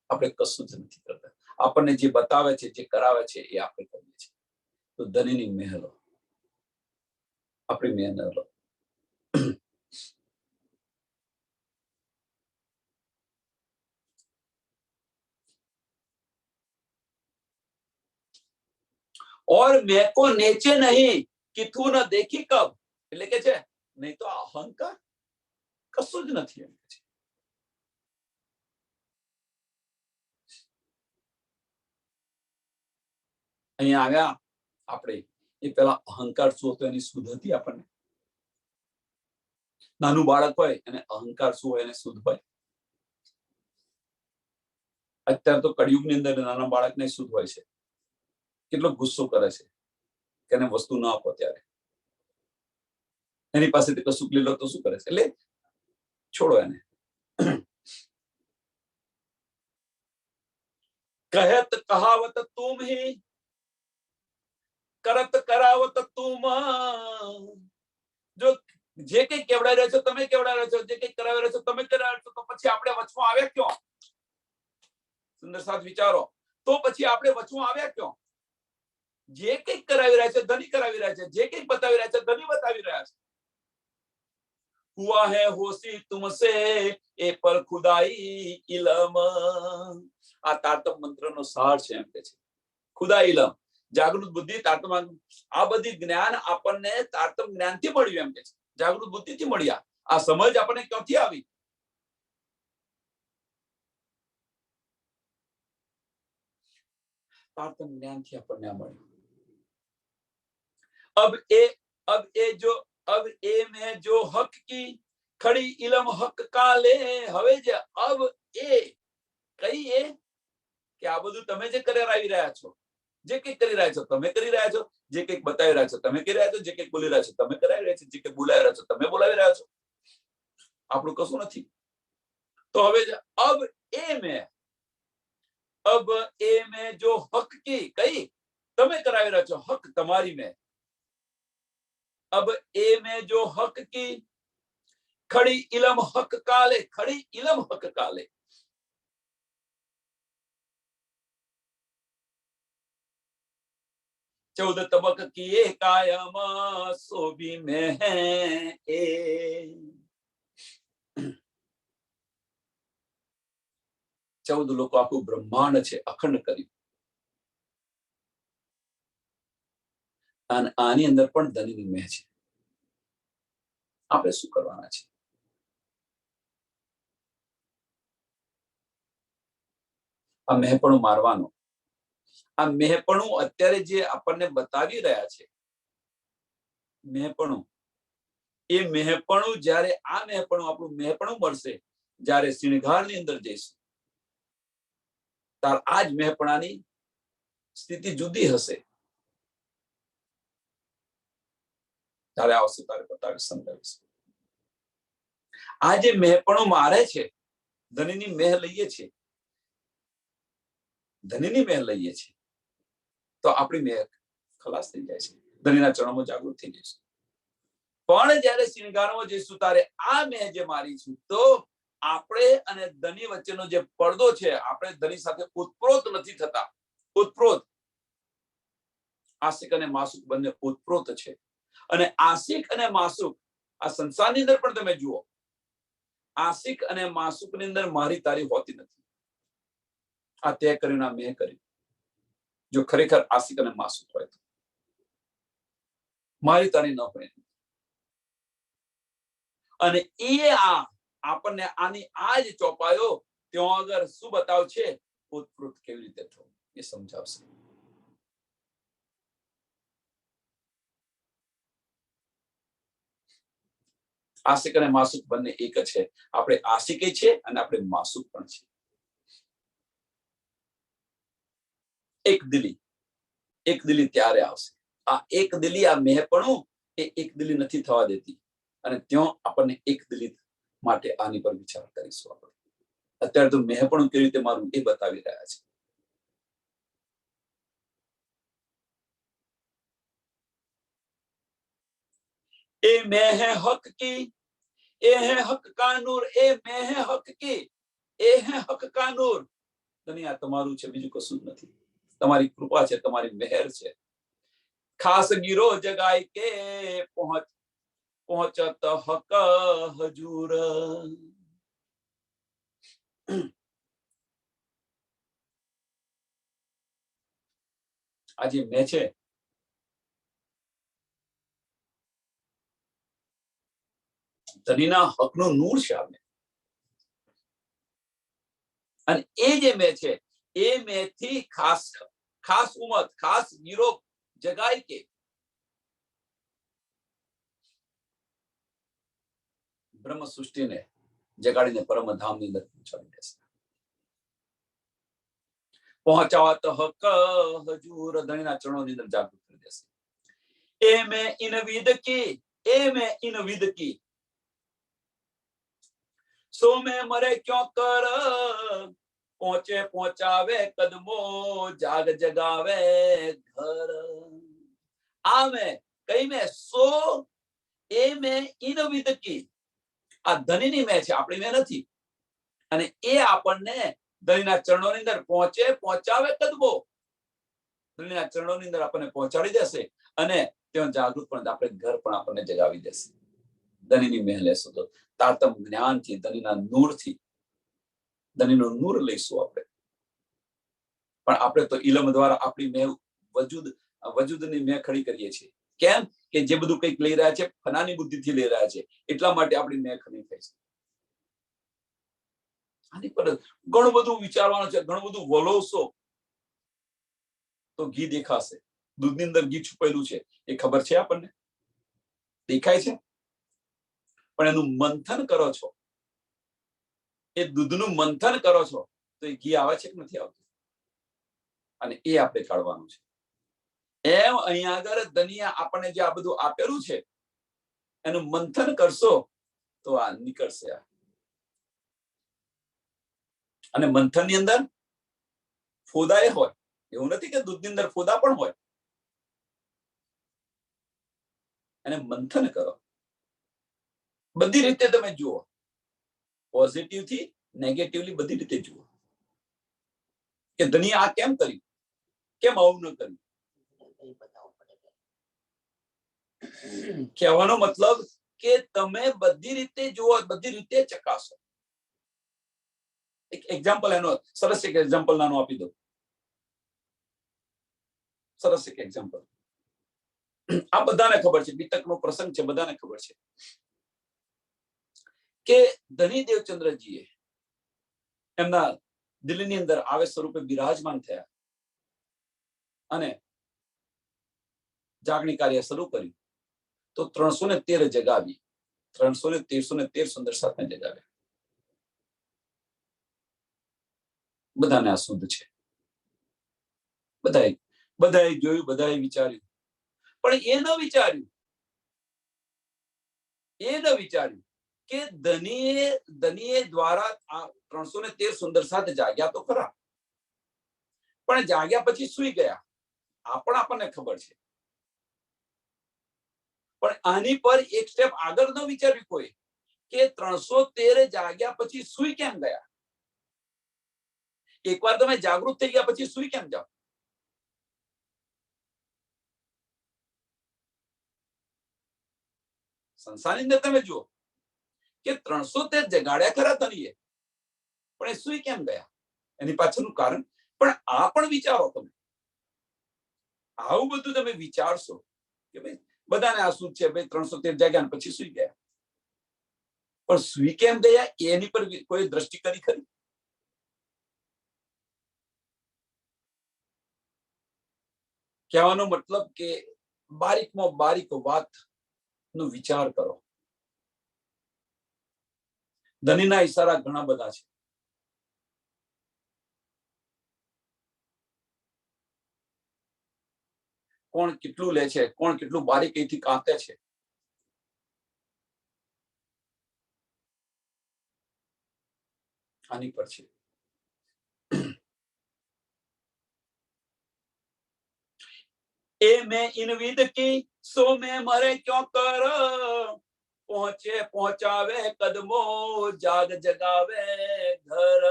આપણે કશું જ નથી કરતા. આપણને જે બતાવે છે, જે કરાવે છે એ આપણે કરીએ છીએ. તો ધનીની મહેલો, આપણી મહેલો. और मैं को नीचे नहीं, कि तू न देखी कब, એટલે કે છે નહીં તો અહંકાર કશું જ નથી. એમ છે અહીંયા આવ્યા આપણે એ પેલા અહંકાર શું હતો એની સુધ હતી આપણને. નાનું બાળક હોય એને અહંકાર શું હોય એને સુધ હોય. અત્યારે તો કળિયુગની અંદર નાના બાળકને સુધ હોય છે. કેટલો ગુસ્સો કરે છે કે એને વસ્તુ ના આપો ત્યારે, એની પાસેથી કશું લીલો તો શું કરે છે, એટલે છોડો એને. कहत कहावत तुम ही, करत करावत तुम. જો જે કંઈ કેવડાવી રહ્યો છો તમે કેવડાવી રહ્યો છો, જે કંઈ કરાવી રહ્યો છો તમે કરાવી રહ્યો છો, તો પછી આપણે વચમાં આવ્યા ક્યાં? સુંદર સાથ વિચારો. તો પછી આપણે વચમાં આવ્યા ક્યાં? જે કંઈક કરાવી રહ્યા છે ધની કરાવી રહ્યા છે, જે કંઈક બતાવી રહ્યા છે ધની બતાવી રહ્યા છે. हुआ है होशी तुमसे ए पर खुदाई इलम. આ તારતમ મંત્રનો સાર છે. એમ કે છે ખુદા ઇલમ, જાગૃત બુદ્ધિ તારતમ. આ બધી જ્ઞાન આપણને તારતમ જ્ઞાનથી મળ્યું. એમ કે છે જાગૃત બુદ્ધિથી મળ્યા. આ સમજ આપણને ક્યાંથી આવી? तारतम ज्ञान थी अपन ने મળ્યું. अब ए में जो हक की खड़ी इलम हक का ले. હવે જે अब ए કઈ એ કે આ બધું તમે જે કરાવી રહ્યા છો, જે કંઈક કરી રહ્યા છો તમે કરી રહ્યા છો, જે કંઈક બતાવી રહ્યા છો તમે કરી રહ્યા છો, જે કંઈક બોલી રહ્યા છો તમે કરાવી રહ્યા છો, જે કંઈક બોલાવી રહ્યા છો તમે બોલાવી રહ્યા છો. આપણું કશું નથી. તો હવે अब ए में जो हक की कई તમે કરાવી રહ્યા છો, હક તમારી में. अब ए में जो हक की खड़ी इलम हक काले, खड़ी इलम हक काले. चौदह तबक किए कायम सोबी में है ए. 14 લોકો આખું બ્રહ્માંડ છે અખંડ કર્યું. અને આની અંદર પણ ધનીની મેં છે. આપણે શું કરવાના છે? આ મેહપણું મારવાનો, આ મેહપણું અત્યારે જે આપણને બતાવી રહ્યા છે, મેહપણું, એ મેહપણું જ્યારે આ મેહપણું આપણું મેહપણું મળશે, જ્યારે સિણગારની અંદર જઈશું, તાર આ જ મેહપણાની સ્થિતિ જુદી હશે. ત્યારે આવશે તારે બતાવી સમજાવીશ. આ જે મેહપણું મારે છે, ધનીની મેહ લઈએ છીએ, ધનીની મેહ લઈએ છીએ, તો આપણી મેહ ખલાસ થઈ જાય છે, ધનીના ચરણોમાં જાગૃત થઈ જઈશું. પણ જ્યારે શિણગારમાં જઈશું ત્યારે આ મેં જે મારી છું, તો આપણે અને ધની વચ્ચેનો જે પડદો છે, આપણે ધની સાથે ઉત્પ્રોત નથી થતા. ઉત્પ્રોત, આશિક અને માસુક બંને ઉત્પ્રોત છે. અને આશિક અને માસુક આ સંસારની અંદર પણ તમે જુઓ, આશિક અને માસુકની અંદર મારી તારી હોતી નથી. આ તે કર્યું ના મેં કર્યું. જો ખરેખર આશિક અને માસુક હોય તો મારી તારી ન હોય. અને એ આપણને આની આ જ ચોપાયો ત્યાં આગળ શું બતાવ છે, ઉત્પ્રોત કેવી રીતે થવું એ સમજાવશે. આશિક અને માસુક બંને એક જ છે. આપણે આશિકે છે અને આપણે માસુક પણ છે. એક દિલી ત્યારે આવશે. આ એક દિલી, આ મેહપણું એ એક દિલી નથી થવા દેતી. અને ત્યાં આપણને એક દિલી માટે આની પર વિચાર કરીશું. આપણે અત્યારે તો મેહપણું કેવી રીતે મારું એ બતાવી રહ્યા છે. એ મેં હે હક કી, એ હે હક કા નૂર, એ મેં હે હક કી, એ હે હક કા નૂર. દુનિયા તમારું છે, બીજું કશું જ નથી. તમારી કૃપા છે, તમારી મહેર છે. ખાસ ગીરો જગાઈ કે પહોંચત હક હજૂર. આજે મેં છે, ધનીના હકનું નૂર છે આપણે. અને એ જે મેં છે, એ મેંથી ખાસ ખાસ ઉમત, ખાસ ગીરો જગાઈ કે બ્રહ્મ સૃષ્ટિને જગાડીને પરમધામની અંદર પહોંચાડી દેશે. પહોંચાવત હક હજૂર, ધણીના ચરણોની અંદર જાગૃત કરી દેશે. એ મેં ઇન વિદ કી, એ મેં ઇન વિદ કી, સો મેં મરે ક્यों કર, પહોંચે પહોંચાવે કદમો, જાગ જગાવે ઘર. આ મેં કઈ મેં, સો એ મેં ઇન વિદ કી, આ ધનીની મેં છે, આપણી મેં નથી. અને એ આપણને ધણીના ચરણોની અંદર પહોંચે પહોંચાવે કદમો, ધણીના ચરણોની અંદર આપણને પહોંચાડી દેશે. અને ત્યાં જાગૃત પણ આપણે ઘર પણ આપણને જગાવી દેશે. ધનીની મેં લેશું તો તારતમ જ્ઞાનથી, ધનીના નૂરથી, ધનીનું નૂર લઈશું આપણે. પણ આપણે તો ઇલમ દ્વારા આપણી મેં વજૂદની મેં ખડી કરીએ છીએ. કેમ કે જે બધું કંઈક લઈ રહ્યા છે, ફનાની બુદ્ધિથી લઈ રહ્યા છે, એટલા માટે આપણી મેં ખડી થાય છે. આની પર ઘણું બધું વિચારવાનું છે, ઘણું બધું વલોવશો તો ઘી દેખાશે. દૂધની અંદર ઘી છુપાયેલું છે એ ખબર છે આપણને, દેખાય છે. પણ એનું મંથન કરો છો, એ દૂધનું મંથન કરો છો તો એ ઘી આવે છે કે નથી આવતું? અને એ આપણે કાઢવાનું છે. એમ અહીંયા આગળ દનિયા આપણને જે આ બધું આપેલું છે, એનું મંથન કરશો તો આ નીકળશે. અને મંથન ની અંદર ફોદા એ હોય, એવું નથી કે દૂધની અંદર ફોદા પણ હોય. અને મંથન કરો, બધી રીતે તમે જુઓ, પોઝિટિવ થી નેગેટિવલી બધી રીતે જુઓ કે દુનિયા આ કેમ કર્યું, કેમ આવું ન કર્યું. કહેવાનો મતલબ કે તમે બધી રીતે જુઓ, બધી રીતે ચકાસો. એક એક્ઝામ્પલ એનો સરસ એક એક્ઝામ્પલ નાનું આપી દો. સરસ એક એક્ઝામ્પલ. આ બધાને ખબર છે, બીતકનો પ્રસંગ છે, બધાને ખબર છે કે ધની દેવચંદ્રજીએ એમના દિલની અંદર આવેશ સ્વરૂપે બિરાજમાન થયા અને જાગણી કાર્ય શરૂ કર્યું તો 313 જગાવી, 313 સુંદર સાથે જગાવ્યા. બધાને આ શુદ્ધ છે, બધાએ જોયું, બધાએ વિચાર્યું, પણ એ ન વિચાર્યું કે ધનીએ દ્વારા આ 313 સુંદર સાથે જાગ્યા તો ખરા, પણ જાગ્યા પછી સુઈ ગયા. આ પણ આપણને ખબર છે, પણ આની પર એક સ્ટેપ આગળ ન વિચાર્યું કોઈ કે 313 જાગ્યા પછી સુઈ કેમ ગયા? એકવાર તમે જાગૃત થઈ ગયા પછી સુઈ કેમ જાઓ? સંસારની અંદર તમે જુઓ કે 313 જગાડ્યા ખરા ધનીએ, પણ એ સુઈ કેમ ગયા? એની પાછળનું કારણ પણ આ પણ વિચારો તમે. આવું બધું તમે વિચારશો કે ભાઈ બધાને આ શું છે, ભાઈ 313 જાગ્યા પછી સુઈ ગયા, પણ સુઈ કેમ ગયા એની પર કોઈ દ્રષ્ટિ કરી ખરી? કહેવાનો મતલબ કે બારીકમાં બારીક વાત નો વિચાર કરો. ધનીના ઈશારા ઘણા બધા છે. કોણ કેટલું લે છે, કોણ કેટલું બારીકીથી કાંતે છે. આની પર છે. ए मैं इन विद की सो में मरे क्यों कर, पहुंचे पहुंचावे कदमों जाग जगावे घर.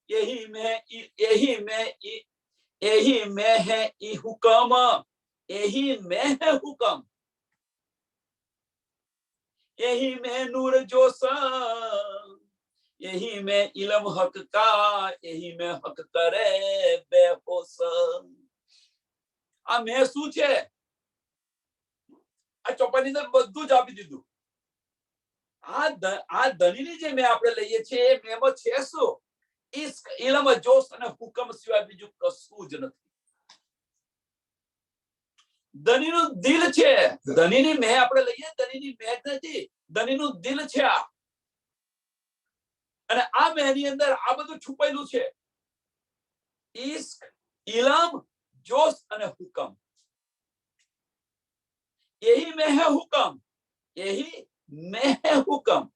यही में है ई हुक्म, यही में है हुक्म, यही में नूर जोश, यही में इल्म हक का, यही में हक करे बेहोश. આ મેં શું છે? આ ચોપાની અંદર બધું જ આપી દીધું. આ ધનીની જે મેં આપણે લઈએ છીએ એ મેમાં છે શું? ઇશ્ક, ઇલ્મ, જોશ અને હુકમ સિવાય બીજું કશું જ નથી. ધનીનું દિલ છે. ધનીની મેં આપણે લઈએ, ધનીની મેં નથી, ધનીનું દિલ છે આ. અને આ મેંની અંદર આ બધું છુપાયેલું છે. ઇશ્ક, ઇલ્મ, जोश અને હુકમ. यही में है हुक्म, यही में है हुक्म,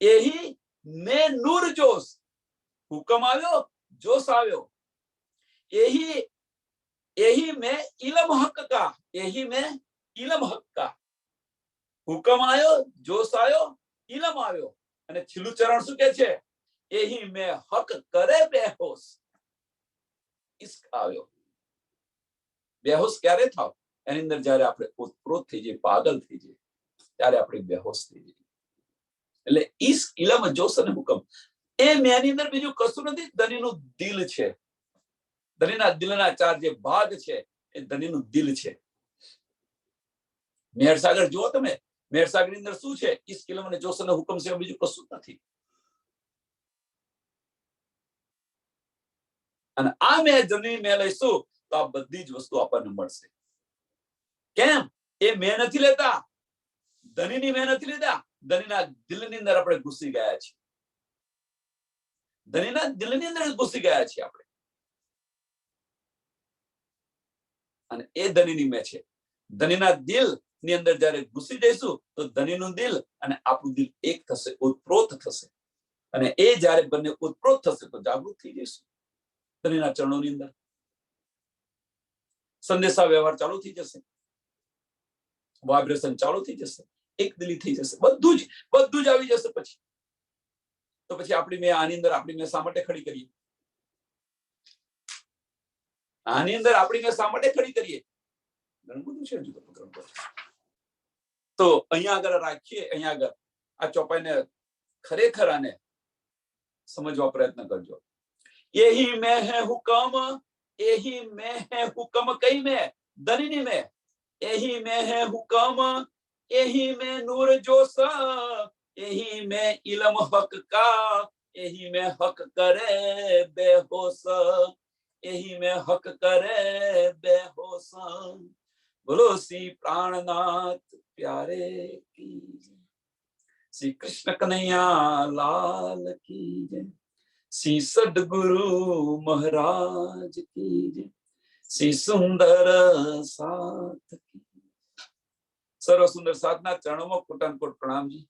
यही में नूर जोश. हुक्म આવ્યો, જોશ આવ્યો. यही में इल्म हक का, यही में इल्म हक का. हुक्म આવ્યો, જોશ આવ્યો, ઇલ્મ આવ્યો. અને છેલ્લું ચરણ શું કહે છે? यही में हक करे बेहोश. ઇશ્ક આવ્યો. બેહોશ ક્યારે થાવ? એની અંદર જયારે આપણે ઓતપ્રોત થઈ જઈએ, પાગલ થઈ જઈએ, ત્યારે આપણે બેહોશ થઈ જઈએ. એટલે ઇશ્ક, ઇલ્મ, જોશ અને હુકમ એ મેની અંદર બીજું કશું નથી. ધનીનું દિલ છે. ધનીના દિલના ચાર જે ભાગ છે એ ધનીનું દિલ છે. મેરસાગર જુઓ તમે, મેરસાગરની અંદર શું છે? ઇશ્ક, ઇલ્મ અને જોશ અને હુકમ સિવાય બીજું કશું નથી. અને આ મેં ધની મેં લઈશું તો આ બધી જ વસ્તુ આપણને મળશે. કેમ? એ મેં નથી લેતા, ધનીની મેં નથી લેતા, ધનીના દિલની અંદર આપણે ઘૂસી ગયા છીએ. ધનીના દિલની અંદર ઘૂસી ગયા છીએ આપણે. અને એ ધનીની મેં છે. ધનીના દિલ ની અંદર જયારે ઘૂસી જઈશું તો ધનીનું દિલ અને આપણું દિલ એક થશે, ઉત્પ્રોત થશે. અને એ જયારે બંને ઉત્પ્રોત થશે તો જાગૃત થઈ જઈશું. ધનીના ચરણોની અંદર સંદેશા વ્યવહાર ચાલુ થઈ જશે, વાઇબ્રેશન ચાલુ થઈ જશે, એક દિલી થઈ જશે. બધું જ આવી જશે. પછી તો પછી આપણી મેં આની અંદર આપણી મેં શા માટે ખડી કરીએ? આની અંદર આપણી મેં શા માટે ખડી કરીએ? ઘણું બધું છે હજુ તો. તો અહીંયા આગળ રાખીએ. અહીંયા આગળ આ ચોપાઈને ખરેખર આને સમજવા પ્રયત્ન કરજો. यही में है हुक्म, यही में है हुक्म. कई में? धनी में. यही में है हुक्म, यही में नूर जोसा, यही में इल्म हक का, यही में हक करे बेहोश, यही में हक करे बेहोश। बोलो श्री प्राणनाथ प्यारे की जय। श्री कृष्ण कन्हैया लाल की जय। श्री सद्गुरु महाराज की जय। श्री सुंदर साथ की। सर्व सुंदर साधना चरणों में कोटान कोट प्रणाम जी।